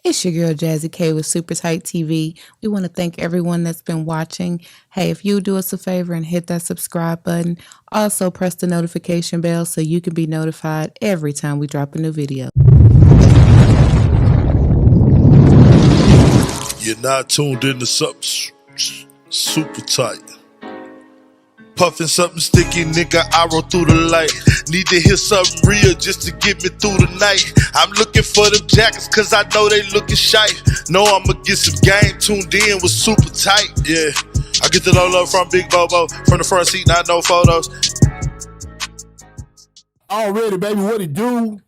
It's your girl Jazzy K with Super Tight TV. We want to thank everyone that's been watching. Hey, if you do us a favor and hit that subscribe button, also press the notification bell so you can be notified every time we drop a new video. You're not tuned into something super tight. Puffin' something sticky, nigga, I roll through the light. Need to hear something real just to get me through the night. I'm looking for them jackets cause I know they looking shy. Know I'ma get some game tuned in with super tight, yeah. I get the low from Big Bobo, from the front seat, not no photos. Already, baby, what it do?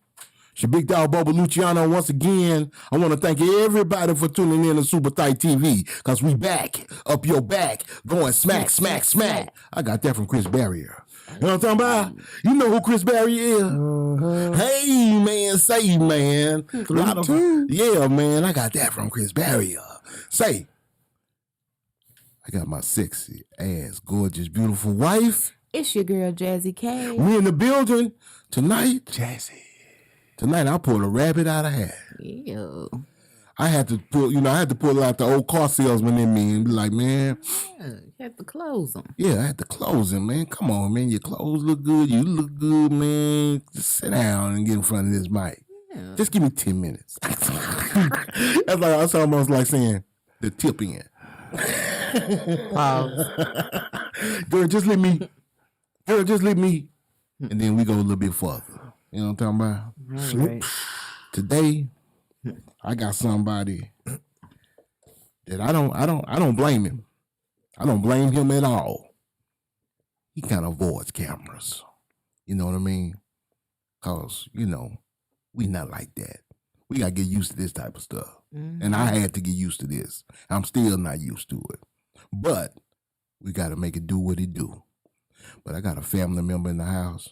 It's your big dog, Bobo Luciano. Once again, I want to thank everybody for tuning in to Super Tight TV, because we back, up your back, going smack, smack, smack. I got that from Chris Barrier. You know what I'm talking about? You know who Chris Barrier is? Hey, man, say, man. Yeah, man, I got that from Chris Barrier. Say, I got my sexy ass, gorgeous, beautiful wife. It's your girl Jazzy K. We in the building tonight. Jazzy. Tonight I pulled a rabbit out of hat. Ew. I had to pull out the old car salesman in me and be like, man. Yeah, you have to close them. Yeah, I had to close him, man. Come on, man. Your clothes look good. You look good, man. Just sit down and get in front of this mic. Yeah. Just give me 10 minutes. That's almost like saying the tip in. Pause. Girl, just let me. And then we go a little bit further. You know what I'm talking about? Right. Today, I got somebody that I don't blame him. I don't blame him at all. He kind of avoids cameras. You know what I mean? Cause, we not like that. We gotta get used to this type of stuff. Mm-hmm. And I had to get used to this. I'm still not used to it. But we gotta make it do what it do. But I got a family member in the house.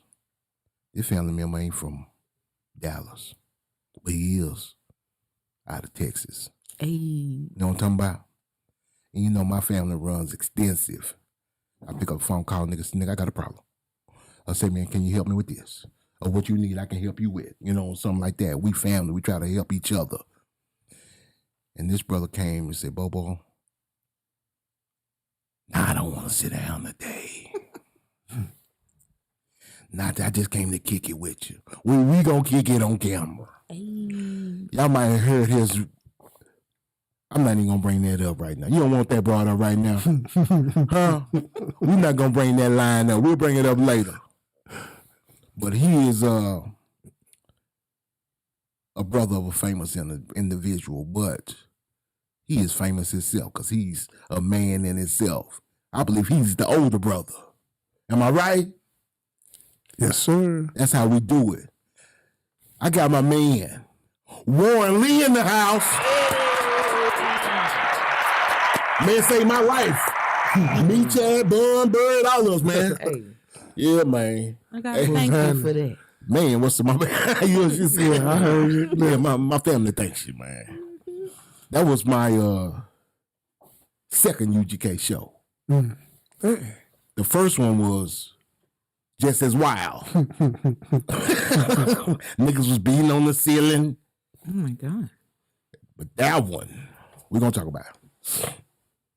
This family member ain't from Dallas, but he is out of Texas. Hey. You know what I'm talking about? And my family runs extensive. I pick up a phone call, nigga, I got a problem. I say, man, can you help me with this? Or what you need, I can help you with. Something like that. We family, we try to help each other. And this brother came and said, Bobo, I don't want to sit down today. I just came to kick it with you. We gonna kick it on camera. Hey. Y'all might have heard his. I'm not even gonna bring that up right now. You don't want that brought up right now, huh? We're not gonna bring that line up. We'll bring it up later. But he is a brother of a famous individual, but he is famous himself because he's a man in himself. I believe he's the older brother. Am I right? Yes, sir. That's how we do it. I got my man, Warren Lee, in the house. Man, saved my life. Me, Chad, Bun, Bird, all those, man. Hey. Yeah, man. I gotta thank you for that. Man, what's my man? You see, I heard you. Man, my family thanks you, man. That was my second UGK show. Mm. Hey. The first one was just as wild. Niggas was beating on the ceiling. Oh my God. But that one, we're gonna talk about.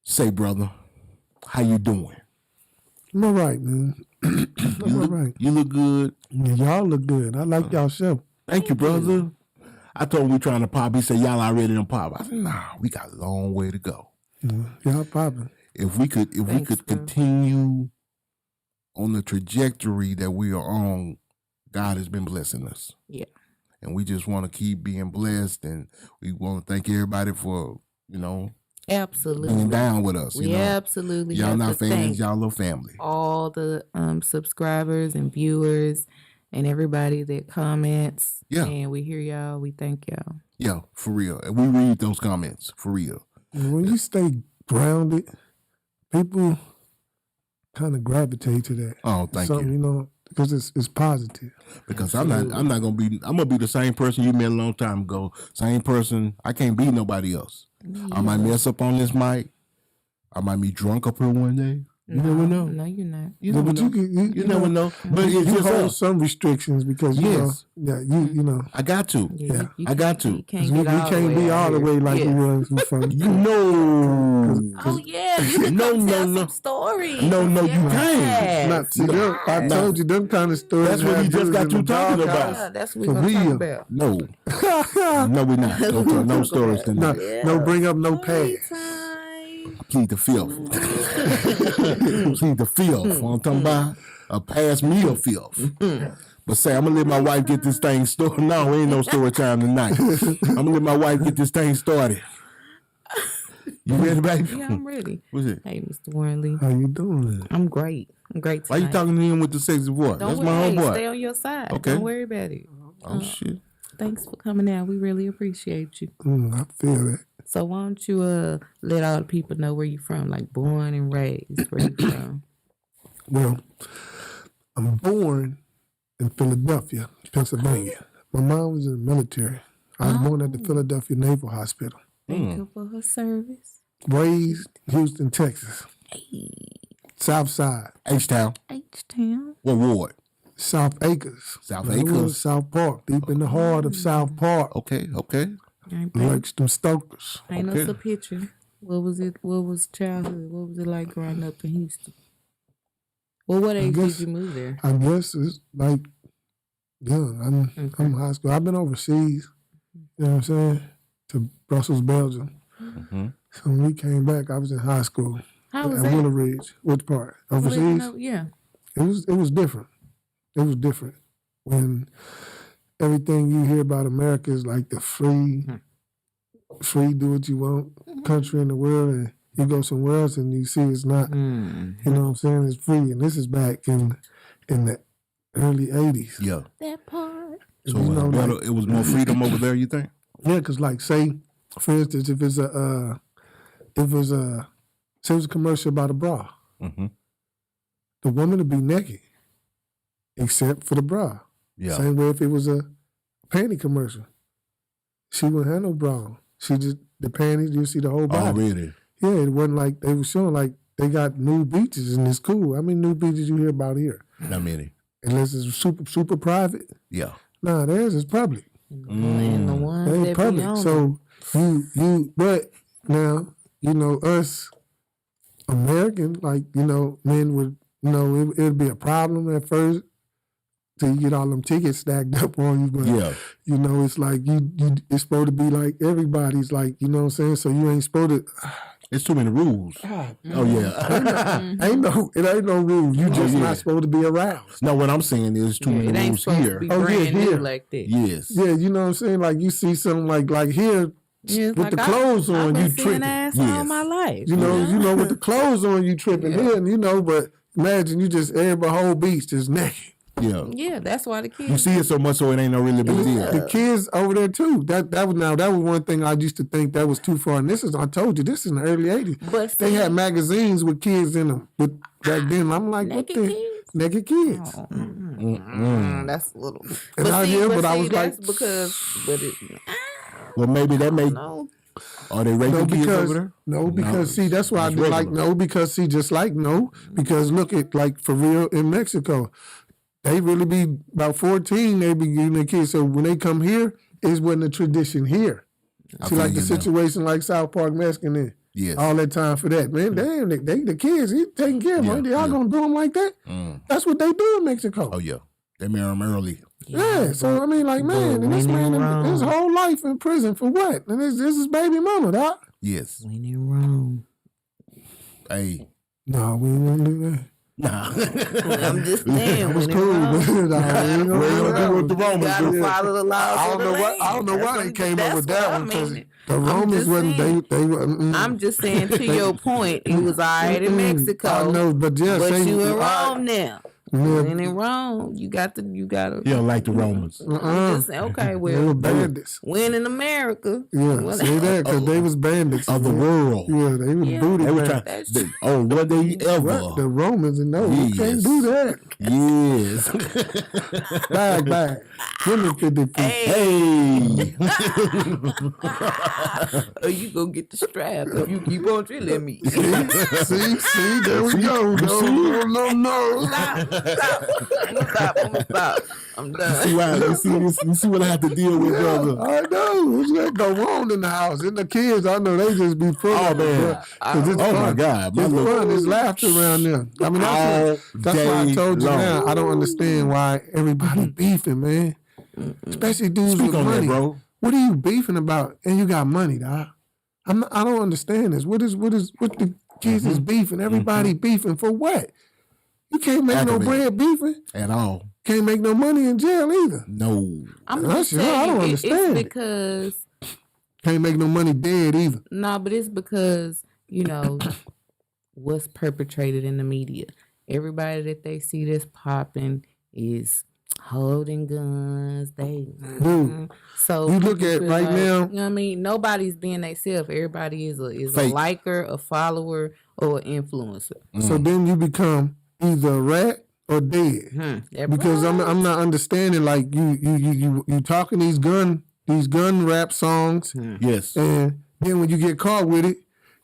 Say, brother, how you doing? I'm all right, man. I'm all right. You look good. Yeah, y'all look good. I like y'all show. Thank you, brother. I told him we trying to pop. He said, y'all already done pop. I said, nah, we got a long way to go. Y'all popping. If we could continue on the trajectory that we are on, God has been blessing us. Yeah. And we just want to keep being blessed, and we want to thank everybody for, absolutely being down with us. We absolutely y'all have not to fans, y'all little family. All the subscribers and viewers and everybody that comments. Yeah. And we hear y'all. We thank y'all. Yeah, for real. And we read those comments, for real. When you stay grounded, people kind of gravitate to that. Oh, thank you. Because it's positive. Because I'm gonna be the same person you met a long time ago. Same person. I can't be nobody else. Yeah. I might mess up on this mic. I might be drunk up here one day. You never know. No, you're not. You never know. You never know. But it's you just hold some restrictions because you know. I got to. Yeah, I got to. You can't We get all can't be all the way like we was before. Oh yeah, you can come tell some stories. No, you can't. Not see them. I told you them kind of stories. That's what we just got you talking about. Yeah, that's what we're gonna talk about. No, no, we're not. Don't tell no stories tonight. No, bring up no past. Plead the filth. Plead the filth. I'm talking about a past meal filth. But say, I'm going to let my wife get this thing started. No, ain't no story time tonight. I'm going to let my wife get this thing started. You ready, baby? Yeah, I'm ready. What's it? Hey, Mr. Warrenly. How you doing? I'm great. I'm great tonight. Why you talking to him with the sexy voice? Don't That's worry. my homeboy. Stay on your side. Okay. Don't worry about it. Oh, shit. Thanks for coming out. We really appreciate you. I feel that. So why don't you let all the people know where you're from, like born and raised, where you from? Well, I'm born in Philadelphia, Pennsylvania. My mom was in the military. I was born at the Philadelphia Naval Hospital. Thank you for her service. Raised Houston, Texas. South Side. H-Town. H-Town. What ward? South Acres. South That Acres. was South Park, deep in the heart of South Park. Okay. Like them Stokers. Paint us a picture. What was it? What was childhood? What was it like growing up in Houston? Well, what age did you move there? I guess it's like young. I'm high school. I've been overseas. You know what I'm saying? To Brussels, Belgium. Mm-hmm. So when we came back, I was in high school. How was at that? Willow Ridge. Which part? Overseas? Yeah. It was different. It was different when everything you hear about America is like the free do what you want country in the world, and you go somewhere else and you see it's not. You know what I'm saying? It's free, and this is back in the early '80s. Yeah. That part. So it was more freedom over there, you think? Yeah, because like say, for instance, if it's a commercial about a bra, the woman would be naked except for the bra. Yeah. Same way if it was a panty commercial, she wouldn't have no bra on. She just the panties, you see the whole body. Oh, really? Yeah, it wasn't like they were showing like they got nude beaches and it's cool. How many nude beaches you hear about here? Not many. Unless it's super private. Yeah. Nah, theirs is public. And the ones They that public. be on So but now, us American, men would, it'd be a problem at first till you get all them tickets stacked up on you. But, it's like it's supposed to be like everybody's like, you know what I'm saying? So you ain't supposed to. It's too many rules. Oh, yeah. It ain't no rules. You just not supposed to be aroused. No, what I'm saying is too many rules here. Here like that. Yes. Yeah, you know what I'm saying? Like you see something like here. With like the clothes on, you tripping. All my life. You know, with the clothes on, you tripping here, but imagine you just every whole beach just naked. Yeah. Yeah, that's why the kids. You see it so much, so it ain't no really big deal. The kids over there too. That was one thing I used to think that was too far. And I told you, this is in the early '80s. But they had magazines with kids in them. But back then, I'm like, what the naked kids? Oh, that's a little. And I was like, well, maybe that may. Are they raping kids over there? No, because see, that's why I do like no. Because see, just like no, because look at like for real in Mexico, they really be about 14. They be getting their kids. So when they come here, it wasn't a tradition here. See, like the situation like South Park Mexican in. Yes. All that time for that, man. Damn, they the kids, he taking care of them. Y'all gonna do them like that? That's what they do in Mexico. Oh yeah, they marry them early. Yeah, so I mean, like, man, and this man, his whole life in prison for what? And this is baby mama, dog. Yes. When they wrong. Hey. No, we ain't gonna do that. Nah. I'm just saying. It was cool, but we ain't gonna do what the Romans do. Follow the laws. I don't know why they came up with that one, because the Romans wasn't, I'm just saying, to your point, it was all right in Mexico. I know, but you in Rome now. When in Rome, you gotta. He don't like the Romans. Just say, okay, They well, were bandits. when in America. Yeah, Well, see that? Because they was bandits. Of the world. Yeah, they was booty They were bandits. trying. What they ever? What? The Romans, and no, you can't Yes. do that. Yes. Bag. Give me 50 feet. Hey. Or you go get the strap if you keep on drilling me. See, there we go. No. Stop. I'm done. You see what I have to deal with, brother. I know. What's that go on in the house? And the kids, I know they just be full of it. It's fun. My God. It's fun. It's laughter around there. I mean, that's why I told you now. I don't understand why everybody beefing, man. Especially dudes with money. That, bro. What are you beefing about? And you got money, dog. I don't understand this. What the kids is beefing? Everybody beefing for what? You can't make no bread beefing at all. Can't make no money in jail either. No. I'm just saying, I don't understand. It's because can't make no money dead either. No, but it's because, what's perpetrated in the media. Everybody that they see that's popping is holding guns. So you look at right now. You know what I mean? Nobody's being themselves. Everybody is a liker, a follower, or an influencer. So then you become either a rat or dead. Because I'm not understanding, like you talking these gun rap songs. Yes. And then when you get caught with it,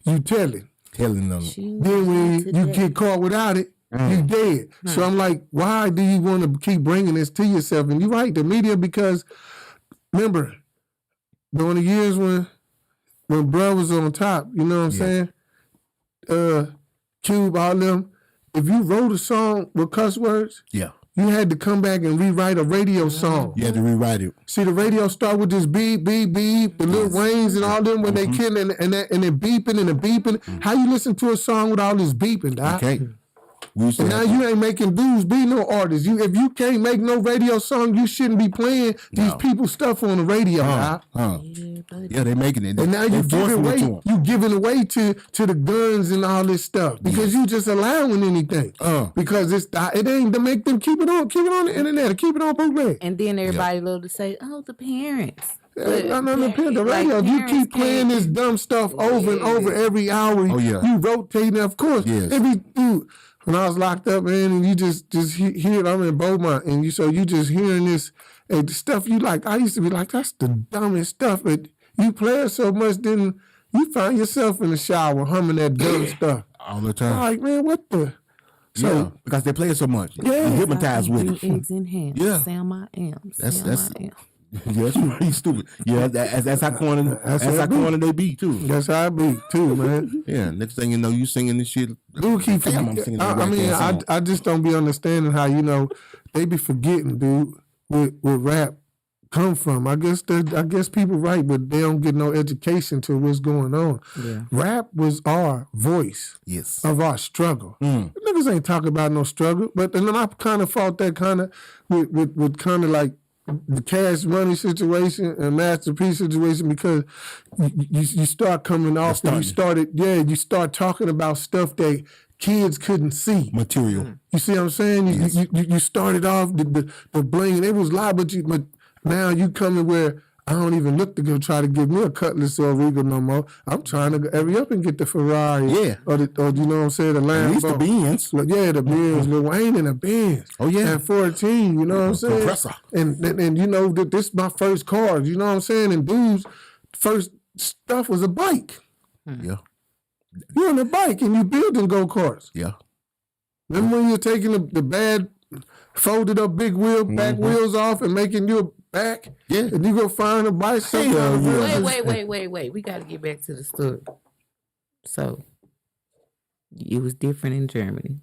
you telling them. Then when you get caught without it, you dead. So I'm like, why do you want to keep bringing this to yourself? And you're right, the media, because remember, during the years when bruh was on top, you know what I'm saying? Cube, all them, if you wrote a song with cuss words, you had to come back and rewrite a radio song. You had to rewrite it. See, the radio start with this beep, beep, beep, the Lil Waynes and all them when they killing and they're beeping and the beeping. How you listen to a song with all this beeping, doc? Okay. And now you ain't making dudes be no artists. If you can't make no radio song, you shouldn't be playing these people's stuff on the radio. Yeah, they making it. And now you giving away to the guns and all this stuff because you just allowing anything. Because it ain't to make them keep it on the internet, keep it on bootleg. And then everybody love to say, "Oh, the parents." The radio. You keep playing this dumb stuff over and over every hour. You rotating. Of course, when I was locked up, man, and you just hear it. I'm in Beaumont, and you just hearing this the stuff you like. I used to be like, that's the dumbest stuff, but you play it so much, then you find yourself in the shower humming that dumb stuff all the time. I'm like, man, what the? So because they play it so much, you hypnotized with it. Eggs in hand. Sam I am. That's pretty stupid. Yeah, that's how corny. That's how corny they be too. That's how I be too, man. Yeah. Next thing you know, you singing this shit. Dude, I'm singing. I just don't be understanding how they be forgetting, dude, where rap come from. I guess people right, but they don't get no education to what's going on. Yeah. Rap was our voice. Yes. Of our struggle. Niggas ain't talking about no struggle, but then I kind of fought that kind of with kind of like the Cash Money situation and Master P situation because you start coming off and you start talking about stuff that kids couldn't see. Material. You see what I'm saying? You started off the bling, it was live, but now you coming where I don't even look to go try to give me a Cutlass or a Regal no more. I'm trying to hurry up and get the Ferrari. Yeah. Or you know what I'm saying, the Lambo. At least the Benz. The Benz. Lil Wayne in the Benz. Oh, yeah. At 14, you know what I'm saying? Compressor. And this is my first car, you know what I'm saying? And dude's first stuff was a bike. Yeah. You're on a bike and you building go-karts. Yeah. Remember when you're taking the bad folded up big wheel, back wheels off and making you a back? Yeah. And you go find a bicycle. Wait. We got to get back to the story. So, it was different in Germany.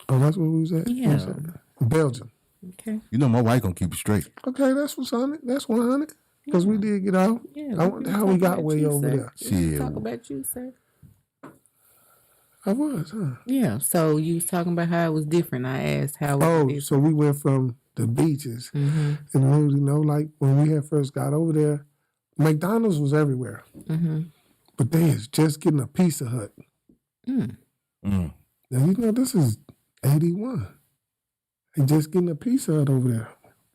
Oh, that's where we was at? Yeah. Belgium. Okay. You know my wife gonna keep it straight. Okay, that's what's on it. That's 100. Because we did get out. Yeah. I wonder how we got way over there. Shit. Talk about you, sir. I was, huh? Yeah. So you was talking about how it was different. I asked how. It was so we went from the beaches, and like when we had first got over there, McDonald's was everywhere, but they is just getting a Pizza Hut. Now this is 81. They just getting a piece of it over there.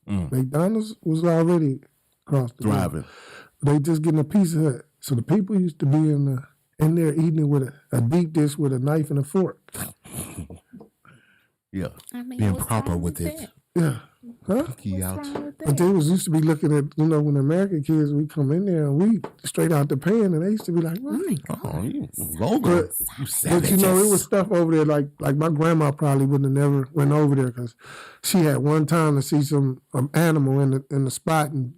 McDonald's was already across the board. Thriving. They just getting a piece of it. So the people used to be in there eating it with a deep dish with a knife and a fork. Yeah. I mean, Being what's proper wrong with it. that? Yeah. Huh? Key out. What's wrong with But that? they used to be looking at, when American kids, we come in there and we straight out the pan, and they used to be like, what? Oh, you vulgar. You But savages. it was stuff over there like my grandma probably wouldn't have never went over there because she had one time to see some animal in the spot, and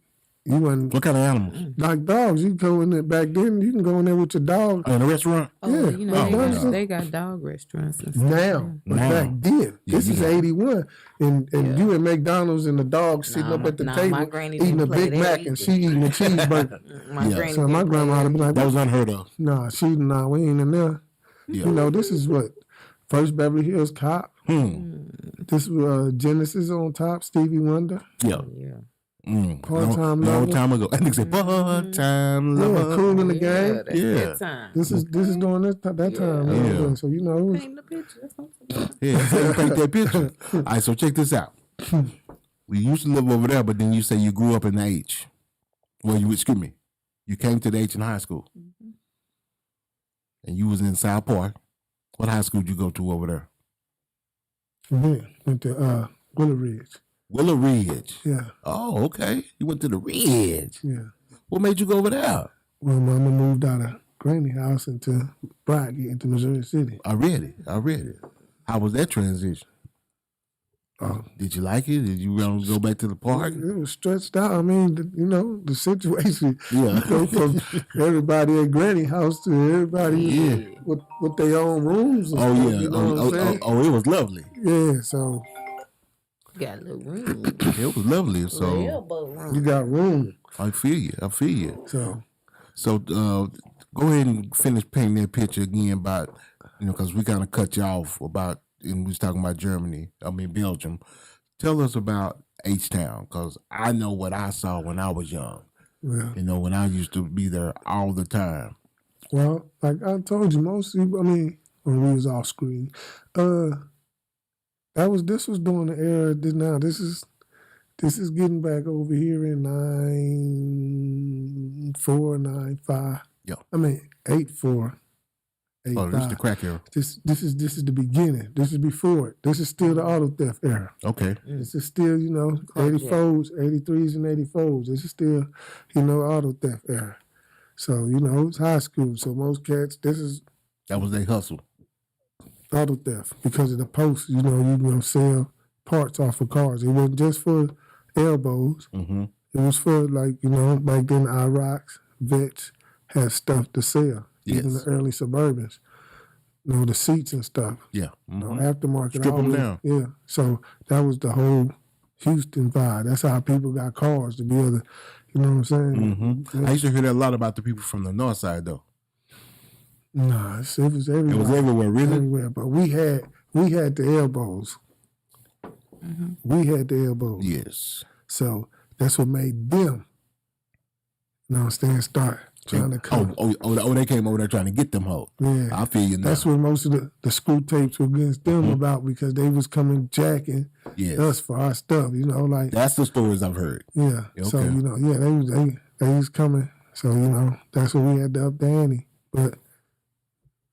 you wasn't What kind of animals? like dogs. You go in there back then. You can go in there with your dog. Oh, in a restaurant? Oh, Yeah. you know, McDonald's. they got dog restaurants and stuff. Now, but Now. back then, Yeah, this you is got- 81, and you at McDonald's and the dog sitting up at the my table granny eating a didn't play Big that Mac and either. she eating a cheeseburger. My Yeah. granny So my didn't play grandma would be like, That was unheard of. nah, we ain't in there. Yeah. This is what first Beverly Hills Cop. This was Genesis on top, Stevie Wonder. Yeah. Yeah. Part-time long lover. time ago. I think say part-time Yeah, lover. Cool in the game. That's Yeah. that time. This is during that time. Yeah. So it was, Paint the picture. That's what I'm saying. Yeah, that's how you paint that picture. All right, so check this out. We used to live over there, but then you say you grew up in the H. Well, you came to the H in high school. And you was in South Park. What high school did you go to over there? went to Willow Ridge. Willow Ridge. Yeah, Oh, okay. You went to the Ridge. yeah. What made you go over there? Well, Mama moved out of Granny house into Broadgate, into Missouri City. I read it. How was that transition? Did you like it? Did you want to go back to the park? It was stretched out. I mean, the situation. Yeah. You go from everybody at Granny house to everybody with their own rooms. And Oh, stuff, yeah. You know what I'm saying? Oh, it was lovely. Yeah, so Got a little room. It was lovely. So Elbow room. you got room. I feel you. So So go ahead and finish painting that picture again about, because we kind of cut you off about, and we was talking about Belgium. Tell us about H-Town, because I know what I saw when I was young. yeah. When I used to be there all the time. Well, like I told you, mostly. I mean, when we was off screen, this was during the era. This is getting back over here in 94, 95. Yeah. I mean 84, 85. Oh, this is the crack era. This is the beginning. This is before it. This is still the auto theft era. Okay. This is still, 84s, 83s, and 84s. This is still, auto theft era. So, it's high school. So most cats, That was their hustle. auto theft because of the posts. You can sell parts off of cars. It wasn't just for elbows. Mm-hmm. It was for back then IROCs, vets had stuff to sell. Even Yes. the early Suburbans. The seats and stuff. Yeah. Mm-hmm. Aftermarket. Strip 'em always- down. Yeah. So that was the whole Houston vibe. That's how people got cars to be able to, you know what I'm saying? Mm-hmm. I used to hear that a lot about the people from the north side, though. Nah, it was everywhere. It was everywhere, really? Everywhere. But we had the elbows. We had the elbows. Yes. So that's what made them, start trying to come. They came over there trying to get them hoes. Yeah. I feel you now. That's what most of the screw tapes were against them about because they was coming jacking Yes. us for our stuff, like That's the stories I've heard. yeah. So Okay. they was coming. So that's what we had to up the ante. But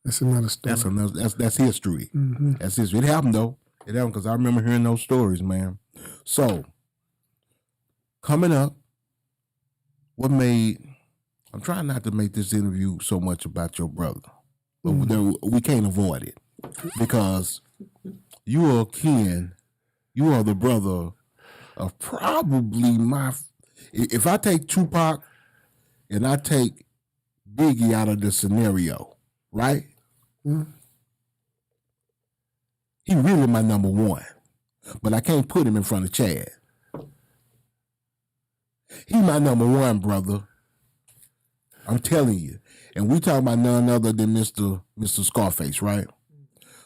that's another story. That's history. Mm-hmm. That's history. It happened though. It happened because I remember hearing those stories, man. So coming up, I'm trying not to make this interview so much about your brother, but we can't avoid it because you are the brother of probably if I take Tupac and I take Biggie out of the scenario, right? Mm-hmm. He really my number one, but I can't put him in front of Chad. He my number one, brother. I'm telling you. And we talking about none other than Mr. Scarface, right?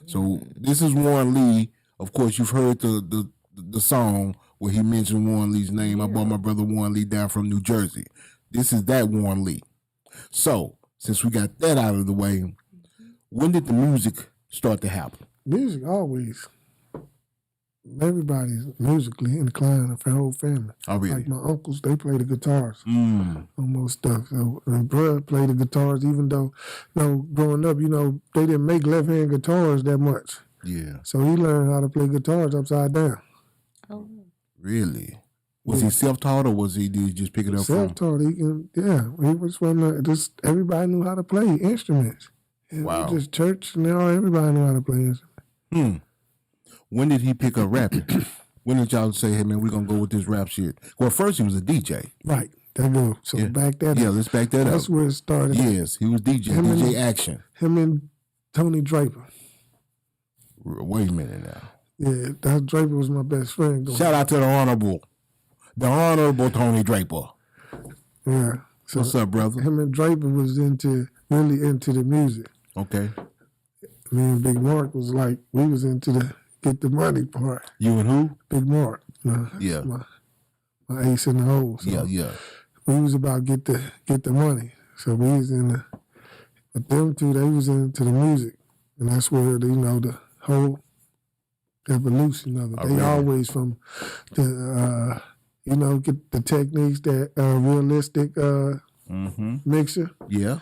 So this is Warren Lee. Of course, you've heard the song where he mentioned Warren Lee's name. I brought my brother Warren Lee down from New Jersey. This is that Warren Lee. So since we got that out of the way, when did the music start to happen? Music always. Everybody's musically inclined, the whole family. Oh, really? Like my uncles, they play the guitars Mm. on most stuff. So, and Bud played the guitars, even though, growing up, they didn't make left-hand guitars that much. Yeah. So he learned how to play guitars upside down. Oh. Really? Was he self-taught or did he just pick it up from? Self-taught, he was just everybody knew how to play instruments. And Wow. Just church, everybody knew how to play instruments. When did he pick up rapping? When did y'all say, hey, man, we're going to go with this rap shit? Well, first he was a DJ. Right. That go. So back that up. Yeah, let's back that up. That's where it started. Yes, he was DJ Action. Him and Tony Draper. Wait a minute now. Yeah, that Draper was my best friend. Shout out to the Honorable Tony Draper. Yeah. So what's up, brother? Him and Draper was really into the music. Okay. Me and Big Mark was like, we was into the get the money part. You and who? Big Mark. Yeah. My ace in the hole. So yeah. We was about get the money. So we was but them two, they was into the music. And that's where, the whole evolution of it. They always from the, get the techniques that realistic mixer. Yeah.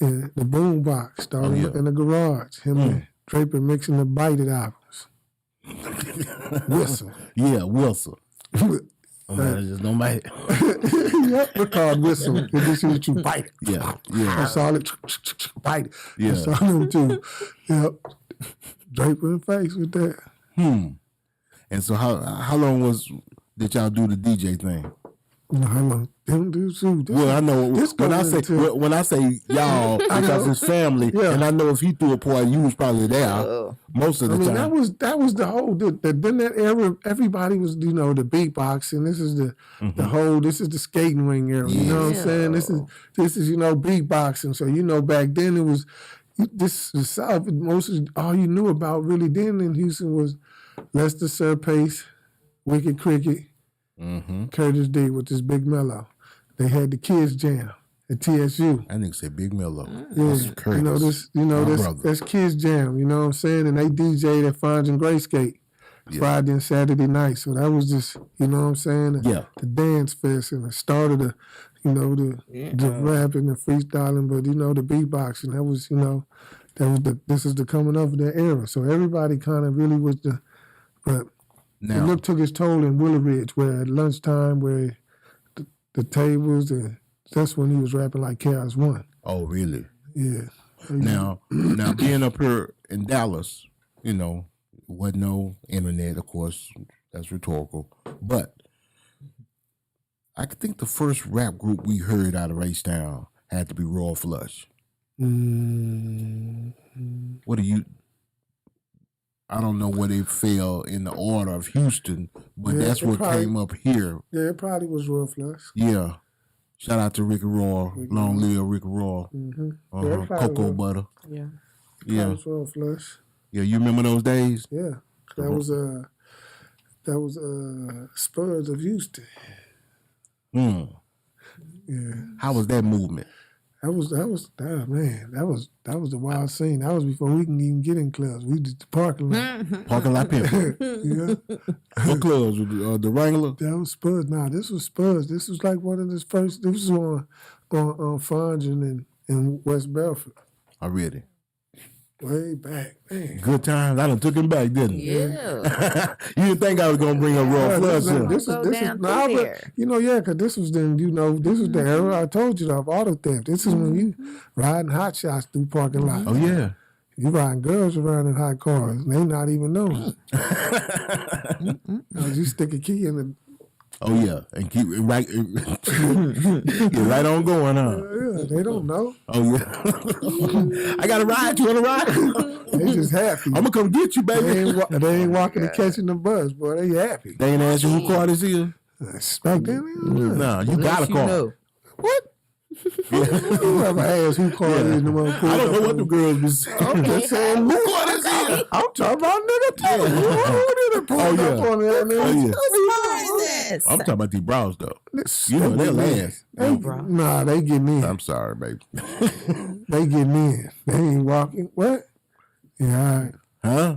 And the boom box started in the garage. Him and Draper mixing the Bite It albums. Whistle. Yeah, Whistle. Just don't bite it. Yep, we're called Whistle. And this is what you bite it. Yeah. That's all it, bite it. Yeah. That's all them too. Yep. Draper in face with that. And so how long did y'all do the DJ thing? How long? Them do too. Well, I know when I say y'all, because it's family, and I know if he threw a party, you was probably there most of the time. That was the whole. Then that era, everybody was the beatboxing. This is the whole. This is the skating ring era. You know what I'm saying? This is beatboxing. So back then it was this the South. All you knew about really then in Houston was Lester Scarface, Wicked Cricket. Curtis D with this Big Mellow. They had the Kids Jam at TSU. I think say Big Mellow. Yeah, that's Curtis. That's Kids Jam. You know what I'm saying? And they DJ'd at Fonz and Gray Skate Friday and Saturday night. So that was just, you know what I'm saying? The dance fest and the start of the rapping and freestyling, but the beatboxing. That was, this is the coming of that era. So everybody kind of really was but. Now, Look took his toll in Willow Ridge, where at lunchtime, where the tables, and that's when he was rapping like Chaos One. Oh, really? Yeah. Now being up here in Dallas, wasn't no internet, of course, that's rhetorical. But I think the first rap group we heard out of H-Town had to be Royal Flush. What do you... I don't know where they fell in the order of Houston, but that's what came up here. Yeah, it probably was Royal Flush. Yeah. Shout out to Ricky Roy. Long live Ricky Roy. Cocoa Butter. Yeah. Yeah. That was Royal Flush. Yeah, you remember those days? Yeah. That was Spurs of Houston. Yeah. How was that movement? That was the wild scene. That was before we can even get in clubs. We did the parking lot. Parking lot pimping. Yeah. What clubs? The Wrangler? That was Spurs. Nah, this was Spurs. This was like one of the first. This was on Fongen and West Belford. I read it. Way back, man. Good times. I done took him back, didn't I? Yeah. You didn't think I was gonna bring a Royal Flush in? Because this was then, this was the era I told you of auto theft. This is when you riding hot shots through parking lots. Oh yeah. You riding girls around in hot cars, and they not even knowing. You stick a key in the. Oh yeah, and keep it right. You're right on going, huh? Yeah, they don't know. Oh yeah. I got a ride. You want to ride? They just happy. I'm gonna come get you, baby. They ain't walking and catching the bus, boy. They happy. They ain't asking who car this is. Back then, nah, you got a car. What? You ever ask who car it is? I don't know what the girls be saying. I'm just saying, who car this is? I'm talking about nigga too. I'm talking about these bras though. They're last. Nah, they getting in. I'm sorry, baby. They getting in. They ain't walking. What? Yeah, all right. Huh?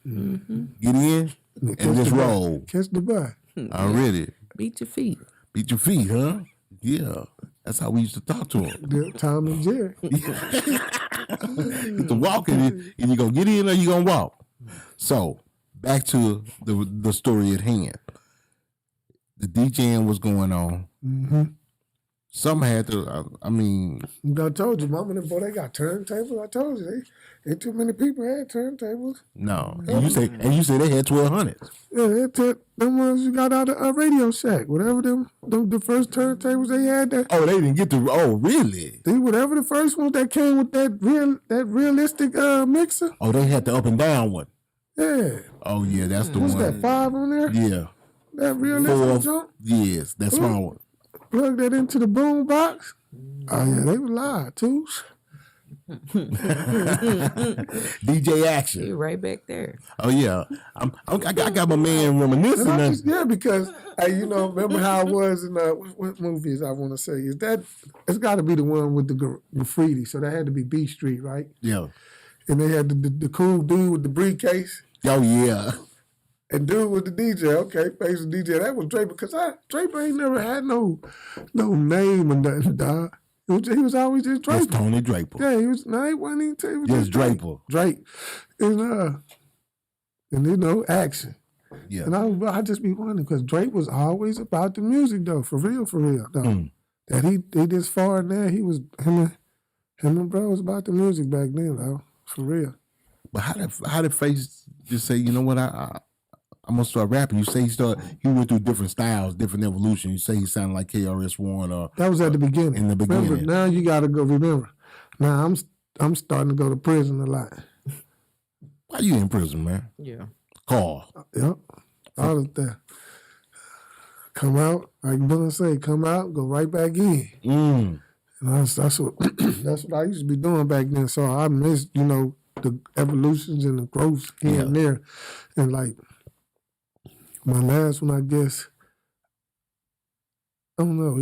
Get in? in this role. Catch the bus. Already. Beat your feet. Beat your feet, huh? Yeah. That's how we used to talk to him. Tom and Jerry. Get to walk and you gonna get in or you gonna walk. So back to the story at hand. The DJing was going on. Mm-hmm. Some had to. I mean, I told you, Mama and boy, they got turntables. I told you, they too many people had turntables. no. And you say they had 1,200. Yeah, they took them ones you got out of Radio Shack. Whatever them the first turntables they had. Oh, they didn't get the. Oh, really? Whatever the first one that came with that realistic mixer. Oh, they had the up and down one. Yeah. Oh, yeah, that's the What's one. that, 5 on there? Yeah. That realistic jump? Yes, that small one. Plug that into the boom box. Oh yeah, they were live too. DJ Action. You're right back there. Oh yeah, I got my man reminiscing. Yeah, because remember how it was in what movies I want to say is that it's got to be the one with the graffiti. So that had to be B Street, right? Yeah, and they had the cool dude with the briefcase. Oh yeah. And dude was the DJ. Okay, face the DJ. That was Draper because Draper ain't never had no name or nothing, dog. He was always just Draper. Just Tony Draper. Yeah, he was. No, he wasn't even. He was just Draper. Drake, and Action. Yeah. And I just be wondering because Drake was always about the music though, for real though. That he this far now, he was him and bro was about the music back then though, for real. But how did Face just say, you know what, I'm gonna start rapping? You say he went through different styles, different evolution. You say he sounded like KRS-One or that was at the beginning. In the beginning. Remember, now you gotta go remember. Now I'm starting to go to prison a lot. Why you in prison, man? Yeah. Call. Yep. All of that. Come out, like Bill say, come out, go right back in. And that's what that's what I used to be doing back then. So I missed, the evolutions and the growth here and there. And like my last one, I guess, I don't know,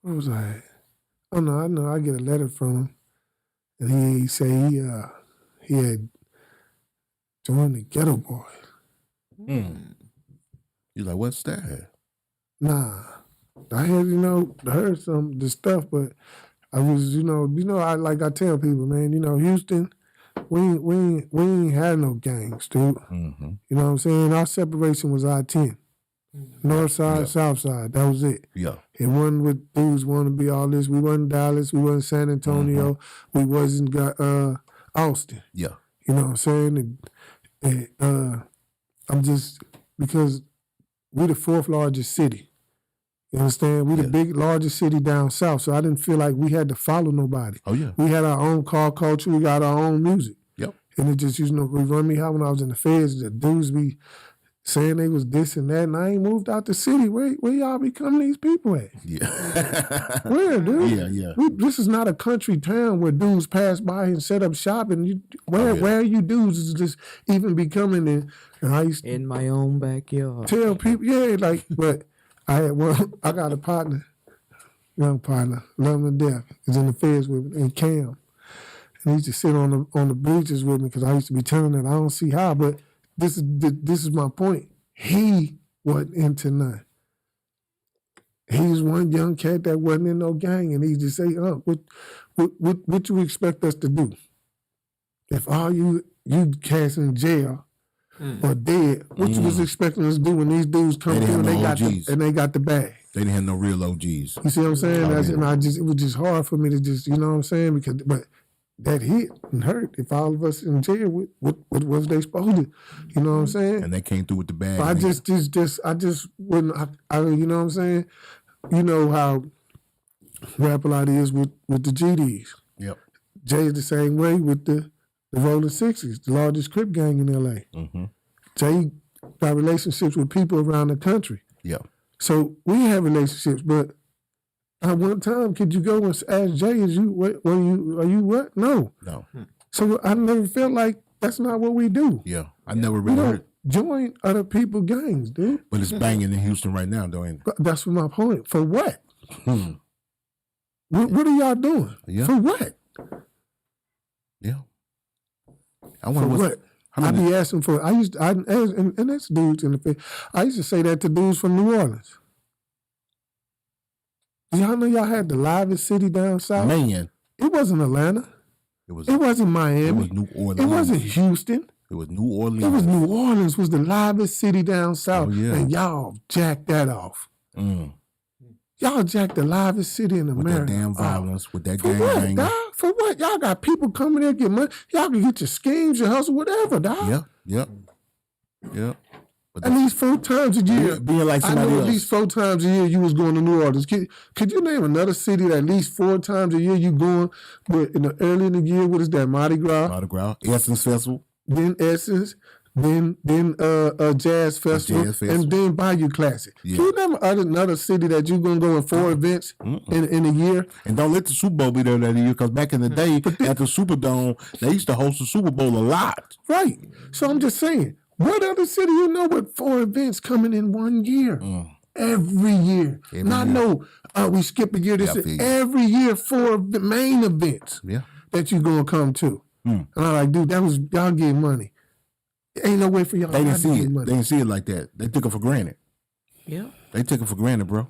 where was I at? Oh no, I know I get a letter from him. And he say he had joined the Ghetto Boys. You like, what's that? Nah. I had, heard some of the stuff, but I was, I tell people, man, Houston, we ain't had no gangs, dude. Mm-hmm. You know what I'm saying? Our separation was I-10. North side, south side. That was it. Yeah. It wasn't with dudes want to be all this. We wasn't Dallas. We wasn't San Antonio. We wasn't Austin. Yeah. You know what I'm saying? And I'm just, because we the 4th largest city. You understand? We the largest city down south, so I didn't feel like we had to follow nobody. Oh, yeah. We had our own car culture. We got our own music. Yep. And it just, remind me how when I was in the feds, the dudes be saying they was this and that, and I ain't moved out the city. Where y'all become these people at? Yeah. Where, dude? Yeah. This is not a country town where dudes pass by and set up shop, and where you dudes is just even becoming in. And I used to in my own backyard. tell people, but I got a partner, young partner, love him to death. He's in the feds with me, and Cam. And he used to sit on the bleachers with me because I used to be telling that I don't see how, but this is my point. He wasn't into none. He was one young cat that wasn't in no gang, and he just say, what you expect us to do? If all you cats in jail or dead, what you was expecting us to do when these dudes come through and they got the bag? They didn't have no real OGs. You see what I'm saying? It was just hard for me to just, you know what I'm saying? But that hit and hurt. If all of us in jail, what was they supposed to? You know what I'm saying? And they came through with the bag. But I just wouldn't. You know what I'm saying? You know how Rap A Lot is with the GDs. Yep. Jay's the same way with the Rolling Sixties, the largest Crip gang in LA. Mm-hmm. Jay got relationships with people around the country. Yep. So we have relationships, but at one time, could you go and ask Jay, are you what? No. No. So I never felt like that's not what we do. Yeah. I never really heard. Join other people's gangs, dude. But it's banging in Houston right now, don't it? That's my point. For what? What are y'all doing? Yeah. For what? Yeah. I For wonder what? I be asking for. And that's dudes in the face. I used to say that to dudes from New Orleans. Y'all know y'all had the livest city down south. Man, It wasn't Atlanta. it was Miami. It was New Orleans. It wasn't Houston. It was New Orleans. It was New Orleans was the livest city down south. Oh, yeah. And y'all jacked that off. Y'all jacked the livest city in America. With that damn violence, with that For gang what, banging. dog? For what? Y'all got people coming in, get money. Y'all can get your schemes, your hustle, whatever, dog. Yep. But At least 4 times a year. being like I somebody know else. at least 4 times a year you was going to New Orleans. Could you name another city that at least 4 times a year you going with early in the year? What is that? Mardi Gras. Mardi Gras, Essence Festival. Then Essence. Then Jazz Festival. And then Bayou Classic. Yeah. Can you name another city that you gonna go in 4 events in a year? And don't let the Super Bowl be there that year, because back in the day, at the Superdome, they used to host the Super Bowl a lot. Right. So I'm just saying, what other city you know with 4 events coming in 1 year? Every year. Not no, we skip a year. This is every year 4 main events that you gonna come to. And I'm like, dude, that was y'all getting money. Ain't no way for y'all. They didn't see it. Money. They didn't see it like that. They took it for granted. Yeah. They took it for granted, bro.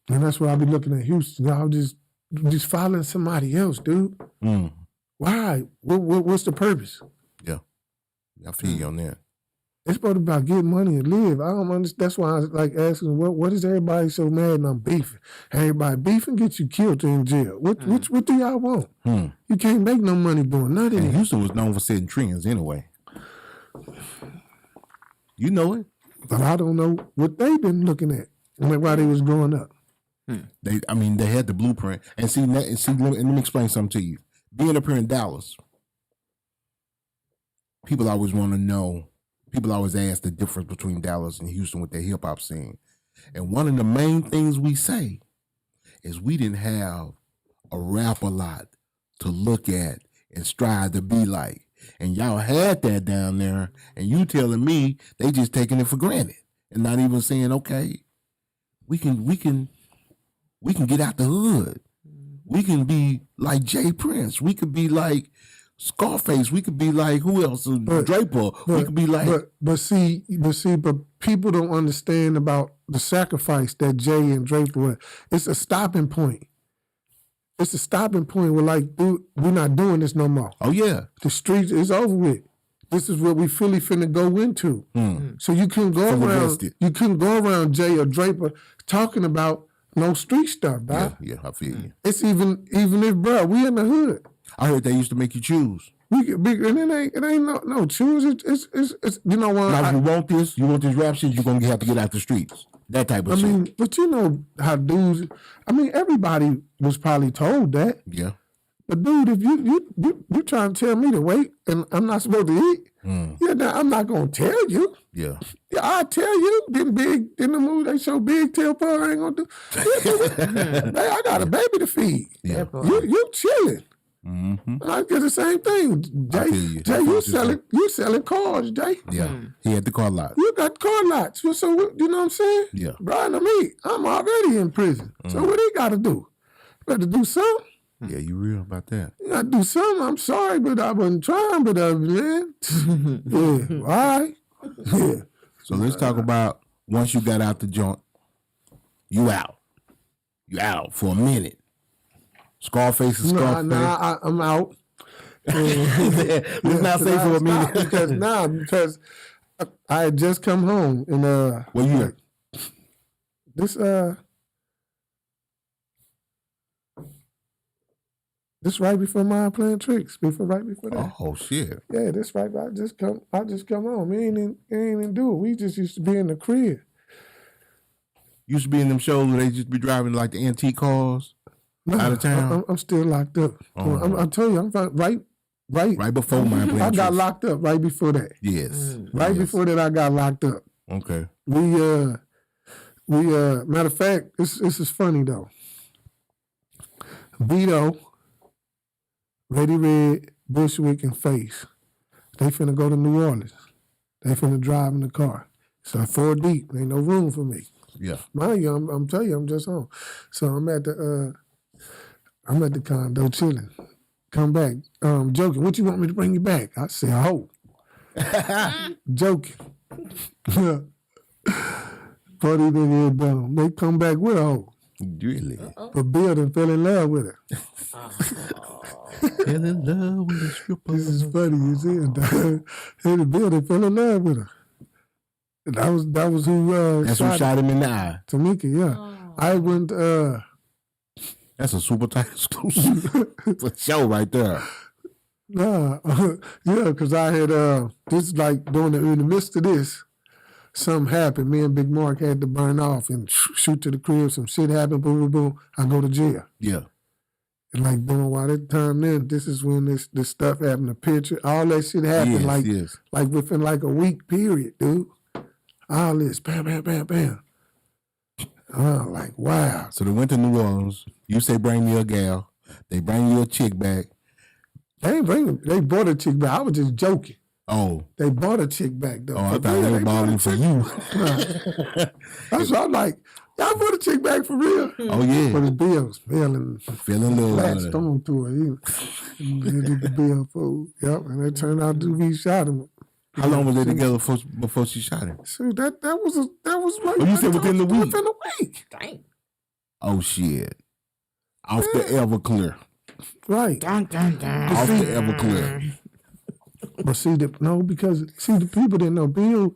And that's why I be looking at Houston. Y'all just following somebody else, dude. Why? What's the purpose? Yeah. I feel you on that. It's supposed to be about getting money and live. I don't understand. That's why I was like asking, what is everybody so mad and I'm beefing? Everybody beefing gets you killed or in jail. What do y'all want? You can't make no money doing nothing. And Houston was known for setting trends anyway. You know it. But I don't know what they've been looking at while they was growing up. They had the blueprint. And see, let me explain something to you. Being up here in Dallas, people always want to know. People always ask the difference between Dallas and Houston with their hip hop scene. And one of the main things we say is we didn't have a rap a lot to look at and strive to be like. And y'all had that down there, and you telling me they just taking it for granted and not even saying, okay, we can get out the hood. We can be like Jay Prince. We could be like Scarface. We could be like who else? Draper. We could be like. But people don't understand about the sacrifice that Jay and Draper were. It's a stopping point. It's a stopping point where, like, dude, we're not doing this no more. Oh yeah, the streets is over with. This is what we fully finna go into. So you couldn't go around. You couldn't go around Jay or Draper talking about no street stuff, dog. Yeah, I feel you. It's even if, bro, we in the hood. I heard they used to make you choose. We get big, and it ain't no choose. It's you know what? Now, if you want this rap shit, you're gonna have to get out the streets. That type of shit. I mean, but you know how dudes. I mean, everybody was probably told that. Yeah. But dude, if you trying to tell me to wait and I'm not supposed to eat, now I'm not gonna tell you. Yeah. Yeah, I tell you, them big in the movie they show big tail part. I ain't gonna do. Hey, I got a baby to feed. Yeah. You chilling. I get the same thing, Jay. You selling cars, Jay. Yeah, he had the car lot. You got car lots. So you know what I'm saying? Yeah. Brian and me, I'm already in prison. So what he got to do? Better do something. Yeah, you real about that. You got to do something. I'm sorry, but I wasn't trying. But man, yeah, all right. Yeah. So let's talk about once you got out the joint, you out. You out for a minute. Scarface is Scarface. Nah, I'm out. Let's not say for a minute. Because I had just come home and what year? This right before my playing tricks. Right before that. Oh shit. Yeah, this right. I just come home. We ain't even do it. We just used to be in the crib. Used to be in them shows where they just be driving like the antique cars. Out of town? I'm still locked up. I told you, I'm right before my playing I got tricks. locked up right before that. Yes. Before that, I got locked up. Okay. We matter of fact, this is funny though. Vito, Ready Red, Bushwick, and Face, they finna go to New Orleans. They finna drive in the car. So 4 deep, ain't no room for me. Yeah. Mind you, I'm telling you, I'm just home. So I'm at the condo chilling. Come back. Joking, what you want me to bring you back? I said, I hope. Joking. Funny nigga is dumb. They come back with a hoe. Really? But Bill done fell in love with her. Fell in love with a stripper. This is funny, you see it. And Bill done fell in love with her. That was who That's who shot him in the eye. Tamika, yeah. I went That's a super tight exclusive for show right there. Nah, yeah, because I had this like in the midst of this, something happened. Me and Big Mark had to burn off and shoot to the crib. Some shit happened. Boom, boom, boom. I go to jail. Yeah. And like boom, while that time then, this is when this stuff happened. The picture, all that shit happened. Like within like a week period, dude. All this, bam, bam, bam, bam. Like wow. So they went to New Orleans. You say bring me a gal. They bring you a chick back. They ain't bring them. They brought a chick back. I was just joking. Oh. They bought a chick back though. Oh, I thought they were balling for you. That's what I'm like. Y'all brought a chick back for real. Oh yeah. But the Bill's feeling love. latched on to her. He did the Bill fool. Yep, and it turned out to be shot him. How long was they together before she shot him? So that was right. Oh, you said within the week. Within a week. Dang. Oh shit. Off the Everclear. Right. Dun, dun, dun. Off the Everclear. But because the people didn't know Bill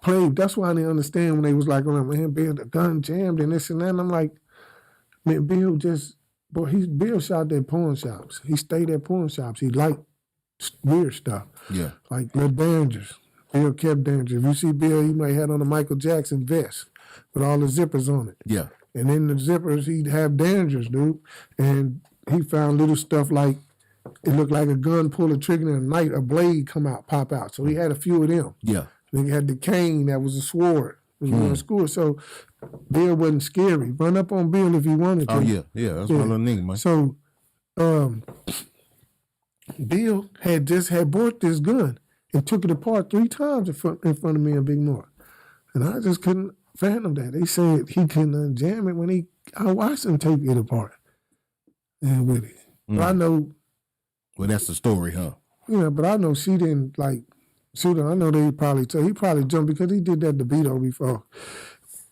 played. That's why I didn't understand when they was like, "Oh man, Bill, the gun jammed and this and that." And I'm like, man, Bill shot at pawn shops. He stayed at pawn shops. He liked weird stuff. Yeah. Like little dangerous. Bill kept dangerous. If you see Bill, he might have on a Michael Jackson vest with all the zippers on it. Yeah. And in the zippers, he'd have dangerous, dude. And he found little stuff like, it looked like a gun pull a trigger and a blade pop out. So he had a few of them. Yeah. Then he had the cane that was a sword. He was going to school. So Bill wasn't scary. Run up on Bill if you wanted to. Oh, yeah. Yeah, that's my little nigga, man. So Bill had bought this gun and took it apart 3 times in front of me and Big Mark. And I just couldn't fathom that. They said he couldn't unjam it when I watched him take it apart and with it. But I know. Well, that's the story, huh? Yeah, but I know she didn't shoot him. I know he probably jumped because he did that to Beto before.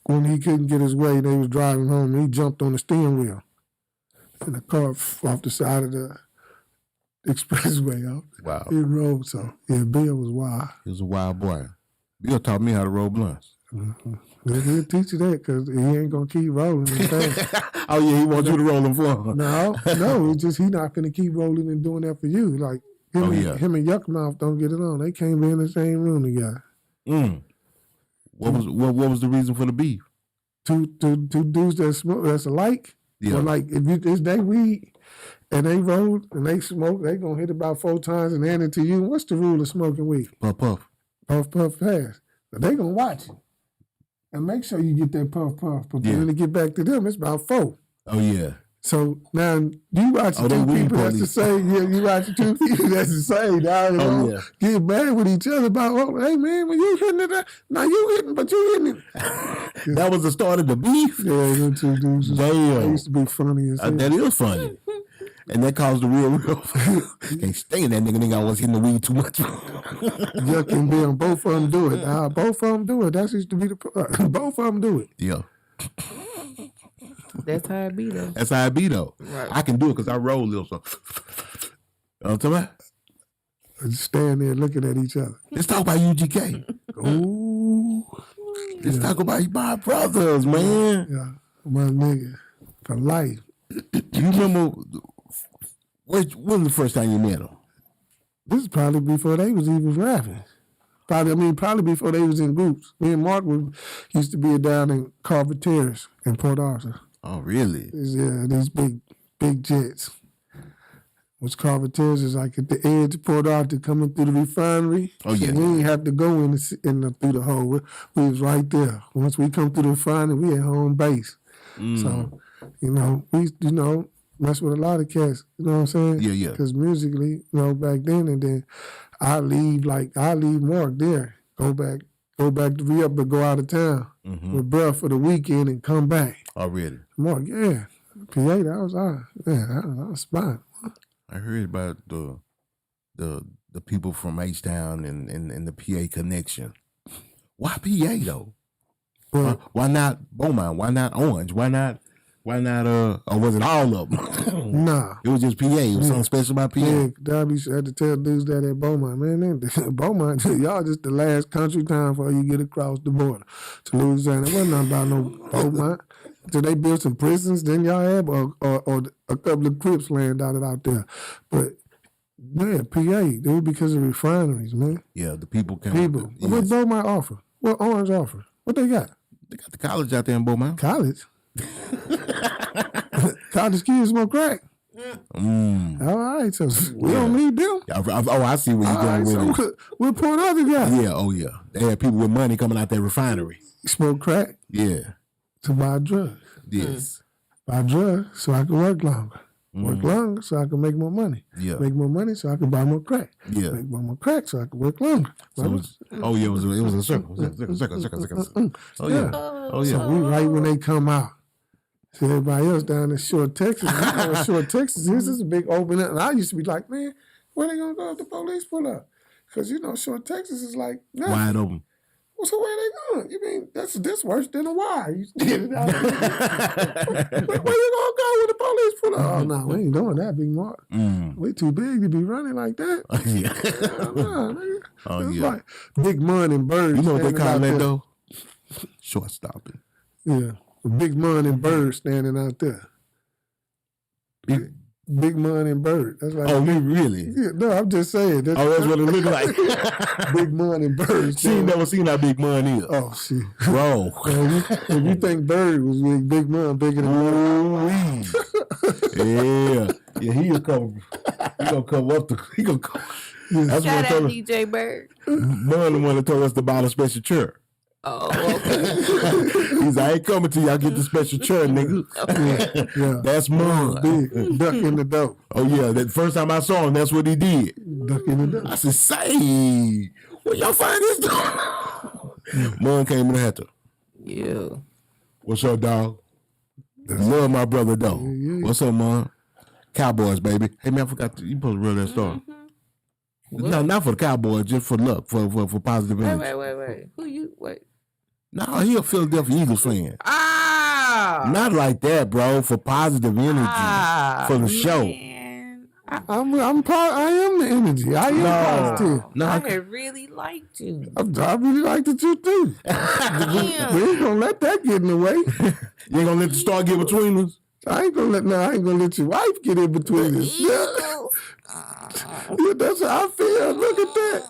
When he couldn't get his way, they was driving home and he jumped on the steering wheel. And the car off the side of the expressway out. Wow. He rode, so yeah, Bill was wild. He was a wild boy. Bill taught me how to roll blunts. Mm-hmm. He'll teach you that because he ain't gonna keep rolling. Oh yeah, he wants you to roll him for him. No, it's just he not gonna keep rolling and doing that for you. Like him and Yuckmouth don't get it on. They can't be in the same room together. What was the reason for the beef? Two dudes that smoke that's alike. Yeah. Or like if they weed and they roll and they smoke, they gonna hit about 4 times and hand it to you. What's the rule of smoking weed? Puff puff. Puff puff pass. But they gonna watch you. And make sure you get that puff puff. But when they get back to them, it's about 4. Oh yeah. So now you watch the 2 people that's the same. Yeah, you watch the 2 people that's the same. Now they get mad with each other about, hey man, when you hitting it, now you hitting, but you hitting it. That was the start of the beef. Yeah, them 2 dudes. Damn. They used to be funny as hell. That is funny. And that caused the real. Can't stand that nigga. I was hitting the weed too much. Yuck and Bill, both of them do it. Both of them do it. That used to be both of them do it. Yeah. That's how it be, though. That's how it be, though. Right. I can do it because I roll a little. So. You know what I'm talking about? Just stand there looking at each other. Let's talk about UGK. Ooh. Let's talk about my brothers, man. Yeah, my nigga for life. You remember when was the first time you met him? This is probably before they was even rapping. Probably before they was in groups. Me and Mark used to be down in Carver Terrace in Port Arthur. Oh, really? Yeah, these big jets. Which Carver Terrace is like at the edge of Port Arthur coming through the refinery. Oh, yeah. So we didn't have to go through the hole. We was right there. Once we come through the refinery, we at home base. So, we mess with a lot of cats. You know what I'm saying? Yeah. Because musically, back then and then, I leave Mark there. Go back to re-up, but go out of town with bruh for the weekend and come back. Oh, really? Mark, yeah. P.A.T, that was fine. I heard about the the people from H-Town and the PA connection. Why PA though? Why not Beaumont? Why not Orange? Why not or was it all of them? Nah. It was just PA. It was something special about PA. Yeah, Darby had to tell dudes that at Beaumont, man, Beaumont, y'all just the last country town before you get across the border to Louisiana. It wasn't nothing about no Beaumont. So they built some prisons, then y'all had, or a couple of Crips land out there. But yeah, PA, they were because of refineries, man. Yeah, the people came. People. Yes. What Beaumont offer? What Orange offer? What they got? They got the college out there in Beaumont. College? College kids smoke crack. All right, so we don't need them. I see where you're going with it. We'll point other guys. Yeah, oh yeah. They had people with money coming out that refinery. Smoke crack Yeah. to buy drugs. Yes. Buy drugs so I can work longer. Work longer so I can make more money. Yeah. Make more money so I can buy more crack. Yeah. Make more crack so I can work longer. So it was a circle. Circle. Oh yeah. Oh yeah. So we right when they come out. See everybody else down in Short, Texas. You know what Short, Texas is? This is a big open up. And I used to be like, man, where they gonna go if the police pull up? Because you know, Short, Texas is like nothing. Wide open. Well, so where they going? You mean that's worse than a wire? You get it out there. Where you gonna go when the police pull up? Oh no, we ain't doing that, Big Mark. We too big to be running like that. Yeah. Nah, nigga. Oh It's yeah. like Big Mun and Bird. You know what they standing call out that there. though? Short stopping. Yeah, Big Mun and Bird standing out there. Big Mun and Bird. That's like Oh, really? yeah, no, I'm just saying. Oh, that's what it look like. Big Mun and Bird. She ain't never seen how big money is. Oh shit. Bro. If you think Bird was Big Mun bigger than Mun. Yeah. Yeah, he gonna come up to That's Shout what out told DJ Bird. Mun the one that told us to buy the special chair. Oh, okay. He's like, I ain't coming to you, I get the special chair, nigga. Yeah. That's Mun. Big duck in the dough. Oh yeah, that first time I saw him, that's what he did. Duck in the dough. I said, say, where y'all find this dog? Mun came in the hatcher. Yeah. What's up, dog? Love my brother, though. Yeah. What's up, Mun? Cowboys, baby. Hey, man, I forgot you supposed to reel that story. No, not for the Cowboys, just for luck, for positive energy. Wait. Who you, wait. No, he a Philadelphia Eagles fan. Ah! Not like that, bro. For positive energy, for the show. Man. I am the energy. I am positive. No, I had really liked you. I really liked it too. We Damn. ain't gonna let that get in the way. you ain't gonna let the star get between us. I ain't gonna let your wife get in between us. Yeah, Eagles. that's how I feel. Look at that.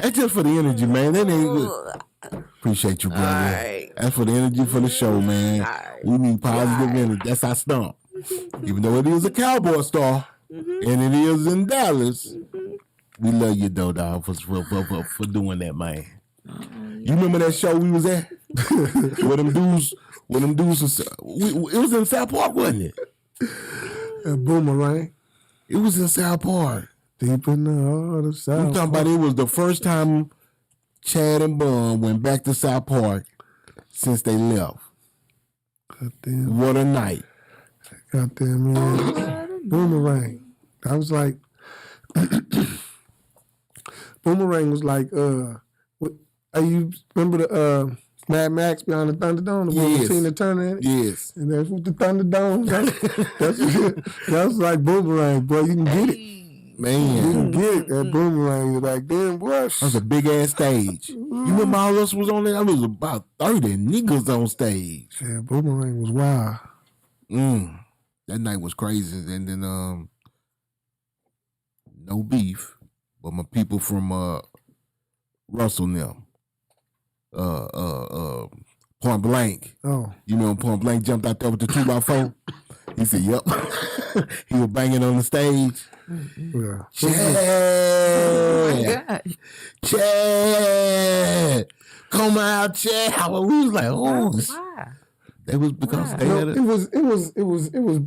That's just for the energy, man. That ain't good. Appreciate you, brother. Alright. That's for the energy for the show, man. Alright. We need positive energy. That's our stump. Even though it is a Cowboy star and it is in Dallas, we love you, though, dog, for doing that, man. You remember that show we was at? Where them dudes was, it was in South Park, wasn't it? Boomerang. It was in South Park. Deep in the heart of I'm South. talking about it was the first time Chad and Bum went back to South Park since they left. Goddamn. What a night. Goddamn, man. Boomerang. I was like, Boomerang was like, you remember the Mad Max Beyond the Thunderdome? The one with Tina Turner in it? Yes. And that's what the Thunderdome that was like Boomerang, bro. You can get it. You Man. can get it. That Boomerang. You're like, damn, boy. That was a big ass stage. You remember all us was on there? There was about 30 niggas on stage. Yeah, Boomerang was wild. That night was crazy. And then no beef, but my people from Russell now. Point Blank. Oh. You know, Point Blank jumped out there with the 2x4. He said, "Yep." He was banging on the stage. Yeah. Chad, God. Chad, come out, Chad. We was like, oh, Why? that was because they No, had it was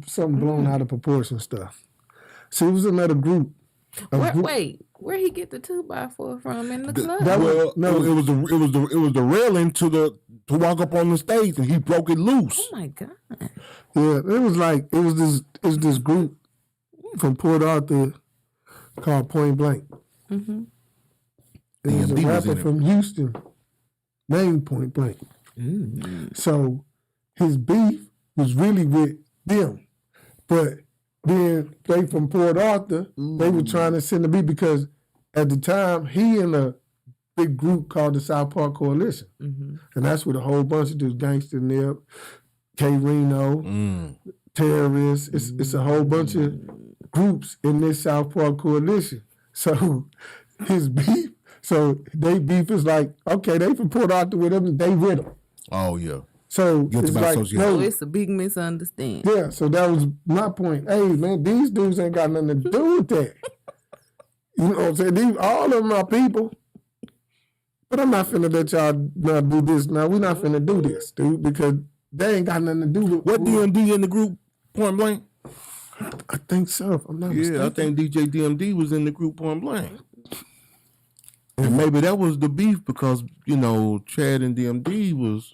something blown out of proportion stuff. See, it was another group. Wait, where he get the 2x4 from in the club? that was- Well, no. it was the railing to walk up on the stage, and he broke it loose. Oh my God. Yeah, it was this group from Port Arthur called Point Blank. Mm-hmm. It was a DMD was rapper in it. from Houston named Point Blank. Mm-hmm. So his beef was really with them. But then they from Port Arthur, they were trying to send the beef because at the time he in a big group called the South Park Coalition. Mm-hmm. And that's with a whole bunch of dudes, Gangsta Nip, K Reno, terrorists. It's a whole bunch of groups in this South Park Coalition. So his beef, so they beef is like, okay, they from Port Arthur with him, they with him. Oh yeah. So Guilty it's by like, association. So no, it's a big misunderstanding. yeah, so that was my point. Hey, man, these dudes ain't got nothing to do with that. You know what I'm saying? All of them are people. But I'm not finna let y'all not do this now. We're not finna do this, dude, because they ain't got nothing to do with What DMD in the group? Point Blank. I think so, if I'm not Yeah, I mistaken. think DJ DMD was in the group Point Blank. And maybe that was the beef because Chad and DMD was.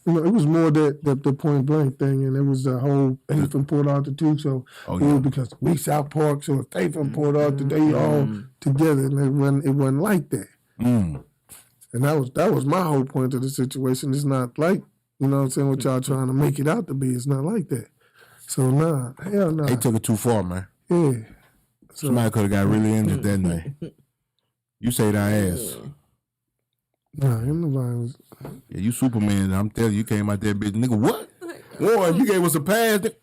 You know, it was more the Point Blank thing, and it was the whole he from Port Arthur too. So because we South Park, so if they from Port Arthur, they all together, and it wasn't like that. And that was my whole point of the situation. It's not like, you know what I'm saying, what y'all trying to make it out to be. It's not like that. So nah, hell nah. They took it too far, man. Yeah. So, Somebody could have got really injured that night. You say that ass. nah, him the violence. Yeah, you Superman. I'm telling you, you came out there, bitch. Nigga, what? Boy, you gave us a pass. That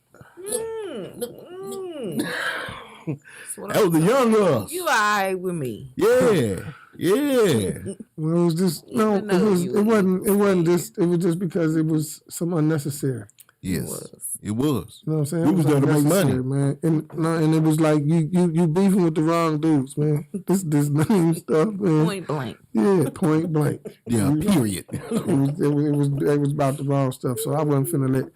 was the young us. You all right with me? Yeah. Well, it was just it wasn't just because it was some unnecessary. Yes, it was. You know what I'm saying? We was there to make money, man. And it was like you beefing with the wrong dudes, man. This name stuff, man. Point blank. Yeah, point blank. Yeah, period. It was about the wrong stuff. So I wasn't finna let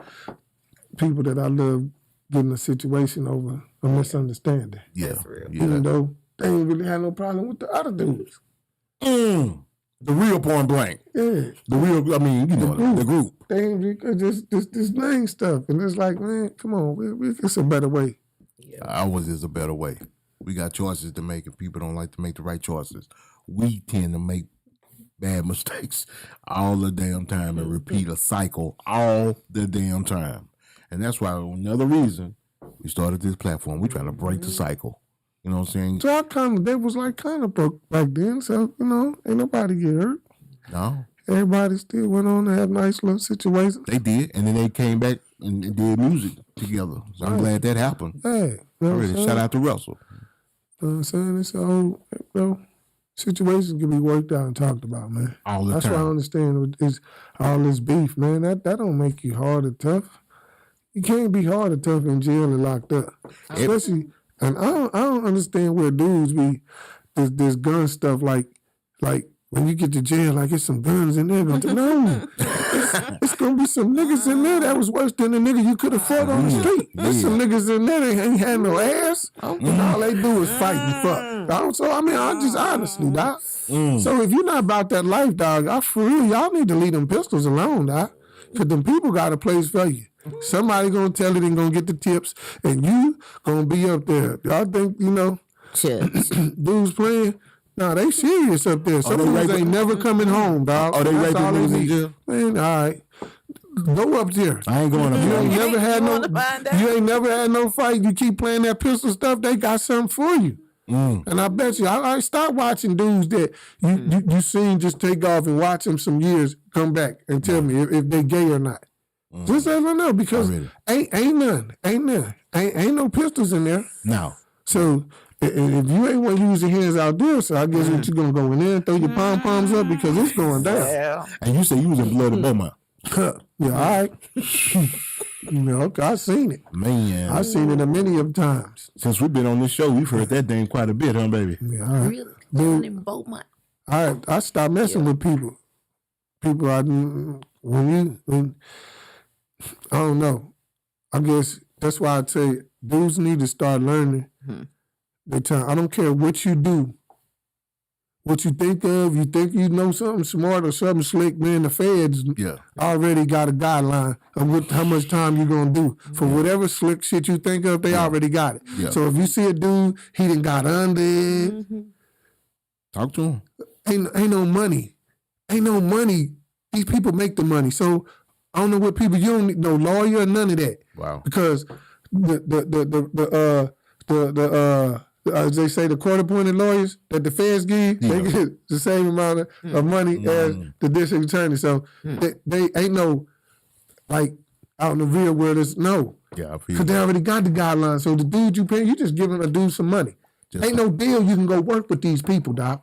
people that I love get in a situation over a misunderstanding. Yeah, Even though they ain't really had no problem with the other dudes. The real Point Blank. Yeah. The real, I mean, the group. They ain't really just this name stuff. And it's like, man, come on, it's a better way. Ours is a better way. We got choices to make, and people don't like to make the right choices. We tend to make bad mistakes all the damn time and repeat a cycle all the damn time. And that's why another reason we started this platform. We're trying to break the cycle. You know what I'm saying? So they was like kind of broke back then. So, ain't nobody get hurt. No. Everybody still went on to have nice little situations. They did. And then they came back and did music together. So I'm glad that happened. Hey, you know what I'm saying? Shout out to Russell. You know what I'm saying? It's a whole, situations can be worked out and talked about, man. All the That's time. what I understand is all this beef, man. That don't make you hard or tough. You can't be hard or tough in jail and locked up. Especially, and I don't understand where dudes be this gun stuff like when you get to jail, like it's some guns in there. But no, it's gonna be some niggas in there that was worse than the nigga you could have fought on the street. There's some niggas in there that ain't had no ass, and all they do is fight and fuck. So I mean, I just honestly, dog. So if you're not about that life, dog, for real, y'all need to leave them pistols alone, dog. Cause them people got a place for you. Somebody gonna tell it and gonna get the tips, and you gonna be up there. Y'all think dudes playing? Nah, they serious up there. Some dudes ain't never coming home, dog. Oh, they That's raping all they niggas in need. jail? Man, all right. Go up there. I ain't going up You there. ain't never had You no. wanna find out? You ain't never had no fight. You keep playing that pistol stuff. They got something for you. And I bet you, I start watching dudes that you seen just take off and watch them some years, come back and tell me if they gay or not. Just as I know, because ain't none. Ain't no pistols in there. No. So if you ain't want to use your hands out there, so I guess what you gonna go in there and throw your pom-poms up because it's going down. Yeah. And you say you was in Blood of Beaumont. Yeah, all right. Okay, I seen it. Man. I seen it a many of times. Since we've been on this show, we've heard that name quite a bit, huh, baby? Yeah, all right. Really? Dude, In Beaumont. I stopped messing with people. People when I don't know. I guess that's why I tell you, dudes need to start learning their time. I don't care what you do what you think of. You think you know something smart or something slick, man, the feds already got a guideline of how much time you're going to do. For whatever slick shit you think of, they already got it. Yeah. So if you see a dude, he done got under it. Talk to him. Ain't no money. Ain't no money. These people make the money. So I don't know what people, you don't need no lawyer or none of that. Wow. Because as they say, the court-appointed lawyers that the feds give, they get the same amount of money as the district attorney. So they ain't no, like, out in the real world, no. Yeah, because they already got the guidelines. So the dude you pay, you just giving a dude some money. Ain't no deal you can go work with these people, dog.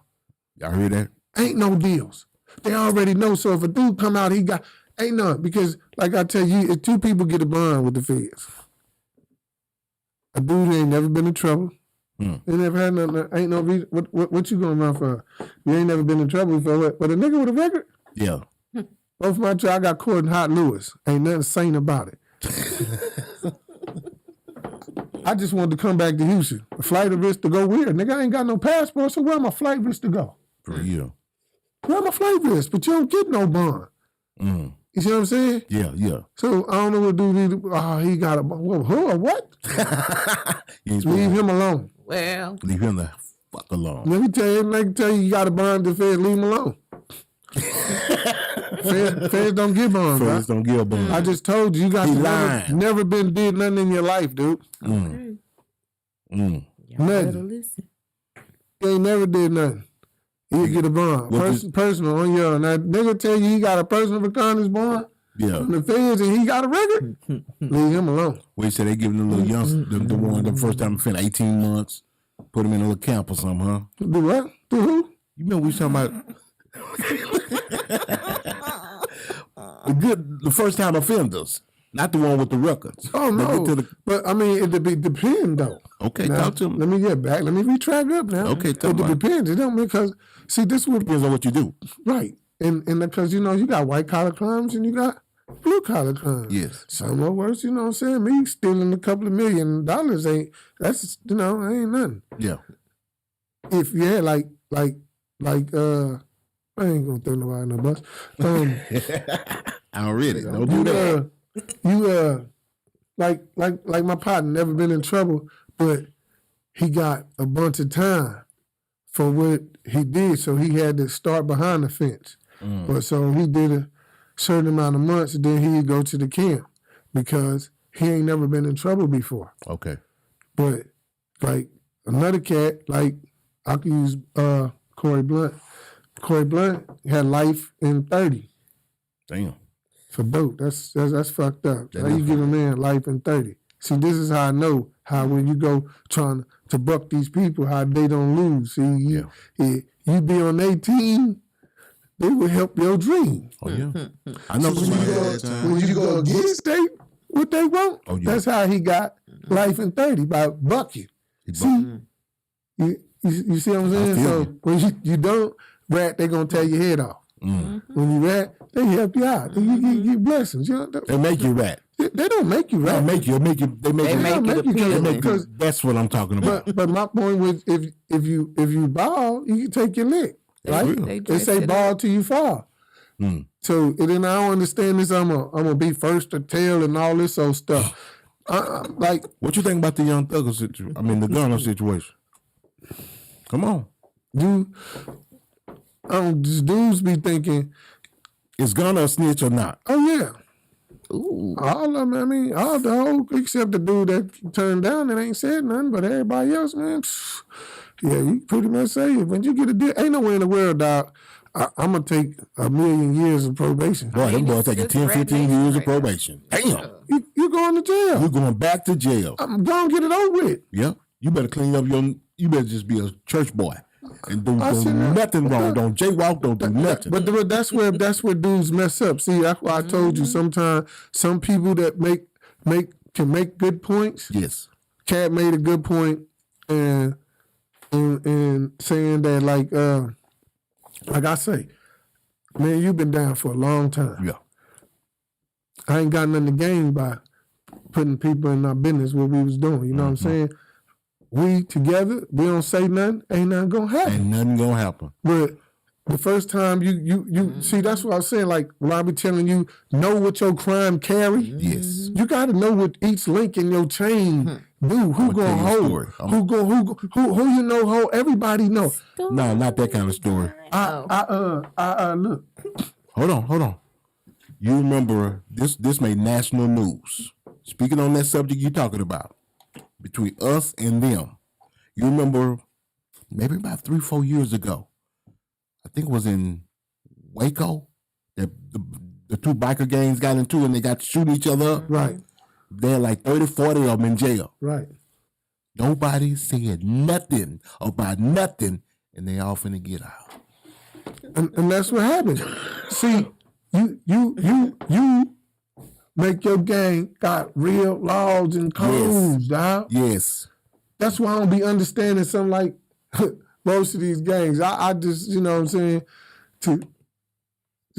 Y'all hear that? Ain't no deals. They already know. So if a dude come out, ain't none. Because, like I tell you, if two people get a bond with the feds, a dude ain't never been in trouble. They never had nothing. Ain't no reason. What you gonna run for? You ain't never been in trouble before. But a nigga with a record? Yeah. Both my I got caught in Hot Lewis. Ain't nothing sane about it. I just wanted to come back to Houston. A flight of risk to go where? Nigga, I ain't got no passport, so where my flight risk to go? For real. Where my flight risk? But you don't get no bond. You see what I'm saying? Yeah. So I don't know what dude. He got a what? Leave him alone. Well, leave him the fuck alone. Let me tell you, you got a bond the feds. Leave him alone. Feds don't give bonds. Feds don't give a bond. I just told you, you got never been did nothing in your life, dude. okay. Nothing. You ain't never did nothing. You get a bond. Personal on your own. Now, nigga tell you he got a personal reconnaissance bond. Yeah. From the feds and he got a record. Leave him alone. Well, you said they giving the little youngster, the one, the first time in 18 months, put him in a little camp or something, huh? Do what? Do who? You remember we was talking about the first time offenders, not the one with the records. Oh, no. But, I mean, it depends, though. Okay, now, talk to me. Let me get back. Let me retract up now. Okay, talk It depends. It don't because, see, this would depends on what you do. Right. And because, you got white-collar crimes and you got blue-collar crimes. Yes. Some are worse, you know what I'm saying? Me stealing a couple of $1 million ain't nothing. Yeah. If you had like I ain't gonna throw nobody in the bus. Already. Don't do that. You like my partner never been in trouble, but he got a bunch of time for what he did, so he had to start behind the fence. But so he did a certain amount of months, and then he'd go to the camp because he ain't never been in trouble before. Okay. But like another cat, like I could use Corey Blunt. Corey Blunt had life in 30. Damn. For dope. That's fucked up. How you give a man life in 30? See, this is how I know how when you go trying to buck these people, how they don't lose. See, you be on their team, they will help your dream. Oh, yeah. I know when you go against what they want, that's how he got life in 30, by bucking. See, you see what I'm saying? So when you don't rat, they going to tear your head off. When you rat, they help you out. You get blessings. You know? They make you rat. They don't make you rat. They make you because that's what I'm talking about. But my point was, if you ball, you can take your lick. Right? They say ball till you fall. So and then I don't understand this. I'm gonna be first to tell and all this old stuff. Like, what you think about the Young Thugger situation? I mean, the Gunner situation. Come on, these dudes be thinking, is Gunner a snitch or not? Oh yeah. Ooh. All of them, I mean, all the whole, except the dude that turned down and ain't said nothing, but everybody else, man, yeah, you pretty much say it. When you get a deal, ain't nowhere in the world, dog, I'm going to take 1,000,000 years of probation. Boy, them boys taking 10, 15 years of probation. Damn. You going to jail. You're going back to jail. I'm going to get it over with. Yeah. You better clean up you better just be a church boy. And do nothing wrong. Don't jaywalk. Don't do nothing. But that's where dudes mess up. See, that's why I told you sometimes some people that can make good points. Yes. Cat made a good point and saying that like I say, man, you've been down for a long time. Yeah. I ain't got nothing to gain by putting people in our business what we was doing. You know what I'm saying? we together, we don't say nothing, ain't nothing gonna happen. Ain't nothing gonna happen. But the first time you see, that's what I was saying. Like when I be telling you, know what your crime carry. Yes. You got to know what each link in your chain do. Who gonna hold? Who you know hold? Everybody know. No, not that kind of story. Look. Hold on. You remember this made national news. Speaking on that subject you're talking about, between us and them. You remember maybe about 3-4 years ago, I think it was in Waco, that the two biker gangs got into and they got to shoot each other up. Right. They had like 30, 40 of them in jail. Right. Nobody said nothing about nothing, and they all finna get out. And that's what happens. See, you make your gang got real laws and codes, dog. Yes. That's why I don't be understanding something like most of these gangs. I just, you know what I'm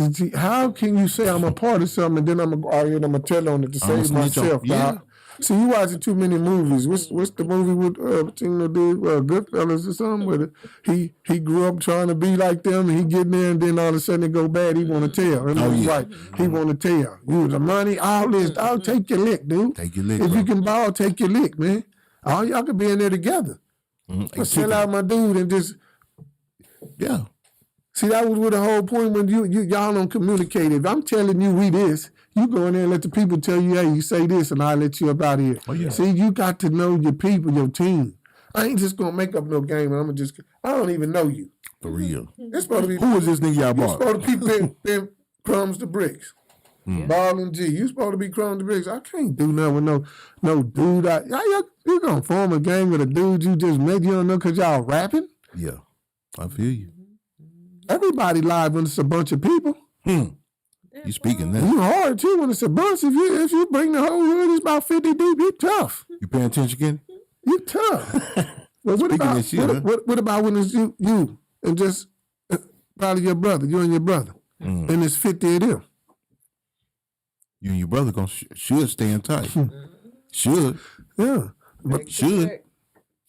saying, how can you say I'm a part of something and then I'm going to argue and I'm going to tell on it to save myself, dog? See, you watching too many movies. What's the movie with Goodfellas or something? Where he grew up trying to be like them and he get there and then all of a sudden it go bad. He want to tell. Right. He want to tell. You the money, all this. I'll take your lick, dude. Take your lick. If bro. you can ball, take your lick, man. All y'all could be in there together. Sell out my dude and just See, that was with the whole point when y'all don't communicate. If I'm telling you we this, you go in there and let the people tell you, hey, you say this, and I'll let you up out of here. Oh, yeah. See, you got to know your people, your team. I ain't just gonna make up no game, and I don't even know you. For real. It's supposed to be Who is this nigga y'all you bought? supposed to be been crumbs to bricks. Ball and G. You supposed to be crumbs to bricks. I can't do nothing with no dude. You gonna form a gang with a dude you just met, you don't know because y'all rapping? Yeah. I feel you. Everybody live when it's a bunch of people. You speaking that. You hard too when it's a bunch. If you bring the whole hood, it's about 50 deep. You tough. You paying attention again? You tough. Well, what Speaking about that shit, what about when it's you and just probably your brother, you and your brother, and it's 50 of them? You and your brother should stay in touch. Should. Yeah. But should.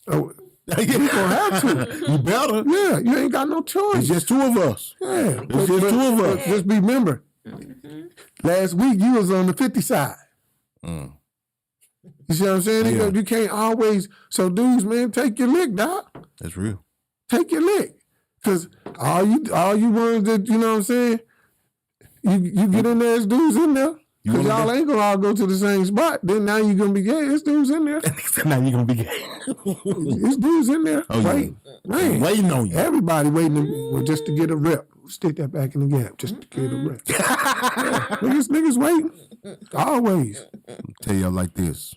Oh, you gonna have to. You better. Yeah, you ain't got no choice. It's just two of us. Yeah, It's just two of us. Just remember, last week you was on the 50 side. You see what I'm saying? Yeah. You can't always. So dudes, man, take your lick, dog. That's real. Take your lick, cause all you ones that you know what I'm saying. You get in there, it's dudes in there. Cause y'all ain't gonna all go to the same spot. Then now you're gonna be gay. It's dudes in there. Now you're gonna be gay. It's dudes in there. Oh, wait, man. Waiting on you. Everybody waiting just to get a rep. Stick that back in the gap just to get a rep. Niggas waiting. Always. I'll tell y'all like this.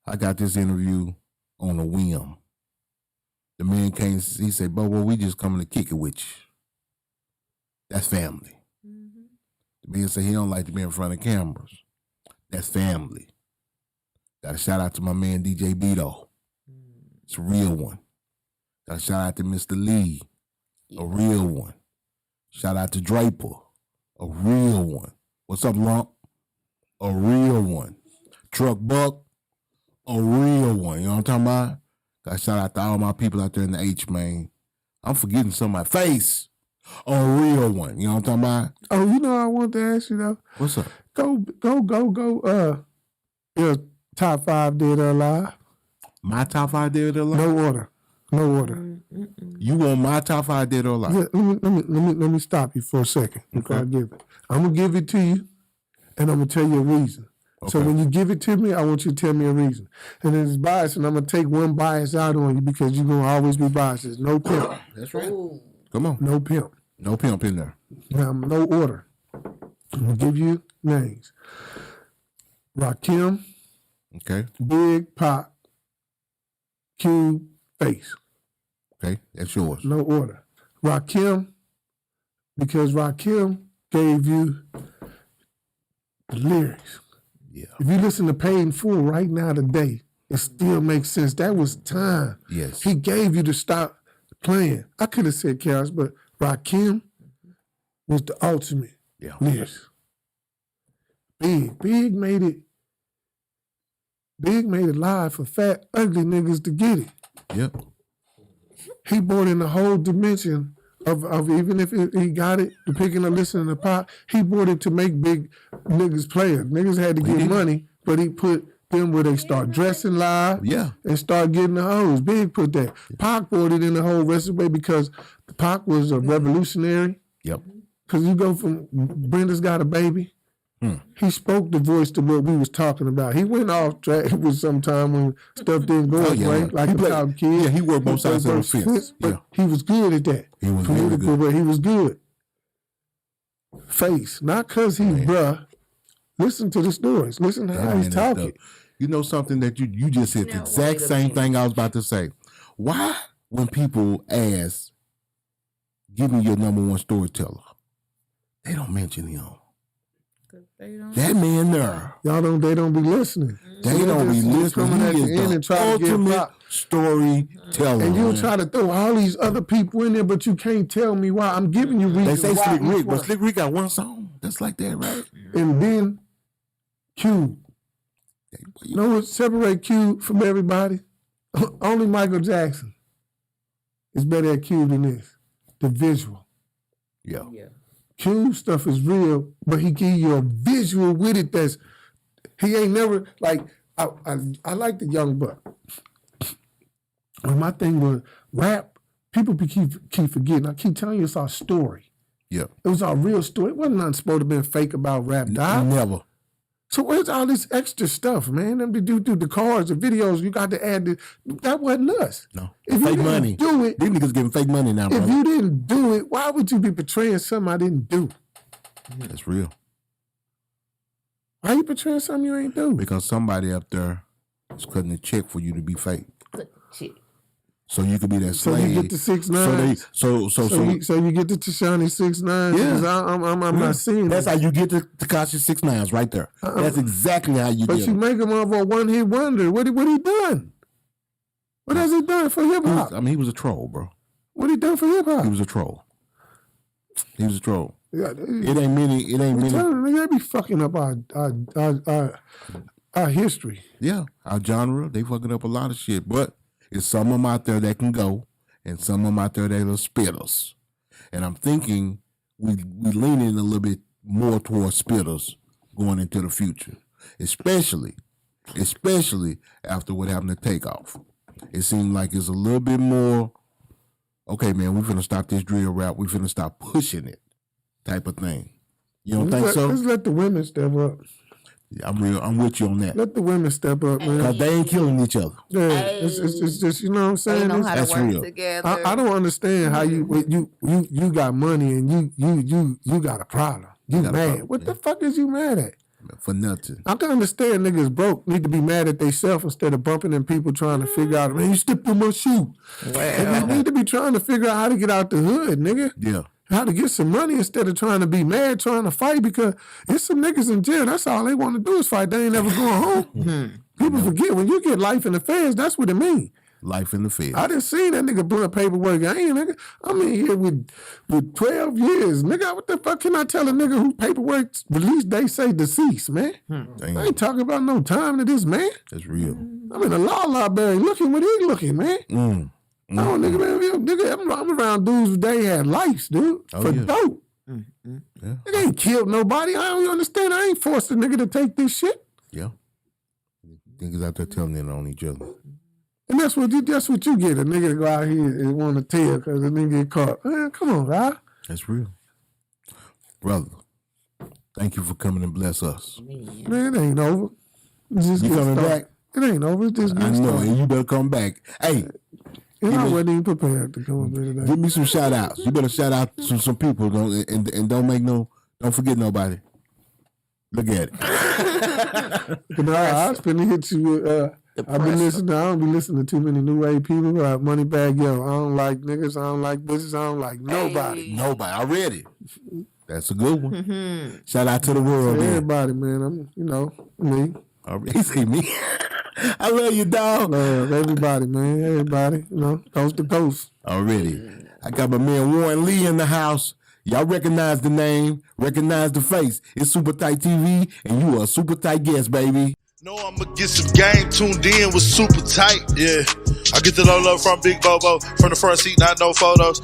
I got this interview on a whim. The man came, he said, "But well, we just coming to kick it with you." That's family. The man said he don't like to be in front of cameras. That's family. Got a shout out to my man DJ Beto. It's a real one. Got a shout out to Mr. Lee. A real one. Shout out to Draper. A real one. What's up, Lump? A real one. Truck Buck. A real one. You know what I'm talking about? Got a shout out to all my people out there in the H, man. I'm forgetting some of my face. A real one. You know what I'm talking about? Oh, you know I want to ask you though. What's up? Go. Your top 5 dead or alive. My top 5 dead or alive? No order. You want my top 5 dead or alive? Yeah, let me stop you for a second before I give it. I'm gonna give it to you, and I'm gonna tell you a reason. Okay. So when you give it to me, I want you to tell me a reason. And it's bias, and I'm gonna take one bias out on you because you're gonna always be biased. There's no pimp. That's right. Come on. No pimp. No pimp in there. Now, no order. I'm gonna give you names. Rakim. Okay. Big Pop. Cube. Face. Okay, that's yours. No order. Rakim, because Rakim gave you the lyrics. Yeah. If you listen to Paid in Full right now today, it still makes sense. That was time. Yes. He gave you to stop playing. I could have said Chaos, but Rakim was the ultimate lyrics. Big made it Big made it live for fat, ugly niggas to get it. Yep. He brought in the whole dimension of even if he got it, the picking and listening to pop, he brought it to make big niggas players. Niggas had to get money, but he put them where they start dressing live and start getting the hoes. Big put that. Pac brought it in the whole recipe because Pac was a revolutionary. Yep. Because you go from Brenda's Got a Baby, he spoke the voice to what we was talking about. He went off track with some time when stuff didn't go his way, like the Top Kid. Yeah, he worked both sides of the fence. But he was good at that. He was very good. But he was good. Face, not because he's bruh. Listen to the stories. Listen to how he's talking. You know something that you just said the exact same thing I was about to say. Why, when people ask, give me your number one storyteller, they don't mention him? That man there. They don't be listening. They don't be listening. He is the ultimate storyteller. And you'll try to throw all these other people in there, but you can't tell me why. I'm giving you reasons. They say Slick Rick, but Slick Rick got one song. That's like that, right? And then Cube. You know what separate Cube from everybody? Only Michael Jackson is better at Cube than this. The visual. Yeah. Cube stuff is real, but he give you a visual with it that's, he ain't never, like, I like the Young Buck. But my thing was rap, people keep forgetting. I keep telling you it's our story. Yeah. It was our real story. It wasn't nothing supposed to be fake about rap. Never. So where's all this extra stuff, man? Them to do the cars, the videos, you got to add that wasn't us. No. If fake you money. do it, these niggas giving fake money now, bro. If you didn't do it, why would you be portraying something I didn't do? That's real. Why you portraying something you ain't do? Because somebody up there is cutting a check for you to be fake. So you could be that slave. So you get the 6ix9ine. So you get the Tashani 6ix9ine. Yeah. I'm not seeing that's how you get the Tekashi 6ix9ines right there. That's exactly how you get it. But you make him off a one-hit wonder. What he done? What has he done for hip-hop? He was a troll, bro. What he done for hip-hop? He was a troll. He was a troll. Yeah, it ain't many. They be fucking up our history. Yeah, our genre. They fucking up a lot of shit. But it's some of them out there that can go, and some of them out there that are spitters. And I'm thinking we leaning a little bit more towards spitters going into the future, especially after what happened to Takeoff. It seemed like it's a little bit more. Okay, man, we finna stop this drill rap. We finna stop pushing it, type of thing. You don't think so? Let's let the women step up. Yeah, I'm with you on that. Let the women step up, man. Because they ain't killing each other. Yeah, it's just, you know what I'm saying? They know how that's to work real. together. I don't understand how you got money and you got a problem. You mad. What the fuck is you mad at? For nothing. I can understand niggas broke need to be mad at themselves instead of bumping in people trying to figure out, man, you stepped on my shoe. Wow. And you need to be trying to figure out how to get out the hood, nigga. Yeah. How to get some money instead of trying to be mad, trying to fight, because there's some niggas in jail. That's all they want to do is fight. They ain't never going home. People forget when you get life in the feds, that's what it means. Life in the feds. I didn't see that nigga blunt paperwork. I ain't nigga. I'm in here with 12 years. Nigga, what the fuck can I tell a nigga whose paperwork release they say deceased, man? I ain't talking about no time to this, man. That's real. I'm in a law library looking what he looking, man. No, nigga, man, I'm around dudes they had lives, dude, for dope. Yeah. Nigga ain't killed nobody. I don't understand. I ain't forced a nigga to take this shit. Yeah. Niggas out there telling it on each other. And that's what you get. A nigga to go out here and want to tell because the nigga get caught. Man, come on, guy. That's real. Brother, thank you for coming and bless us. Man, it ain't over. You coming back? It ain't over. It's just I know, and you better come back. Hey. And I wasn't even prepared to come up here today. Give me some shout outs. You better shout out to some people and don't forget nobody. Look at it. I was finna hit you. I've been listening. I don't be listening to too many new age people. Moneybag Yo. I don't like niggas. I don't like bitches. I don't like nobody. Nobody. I read it. That's a good one. Shout out to the world, man. Everybody, man. I'm, me. He say me. I love you, dog. Love everybody, man. Everybody, coast to coast. Already. I got my man Warren Lee in the house. Y'all recognize the name, recognize the face. It's Super Tight TV, and you are a super tight guest, baby. No, I'ma get some game tuned in with super tight. Yeah, I get the low from Big Bobo from the front seat, not no photos.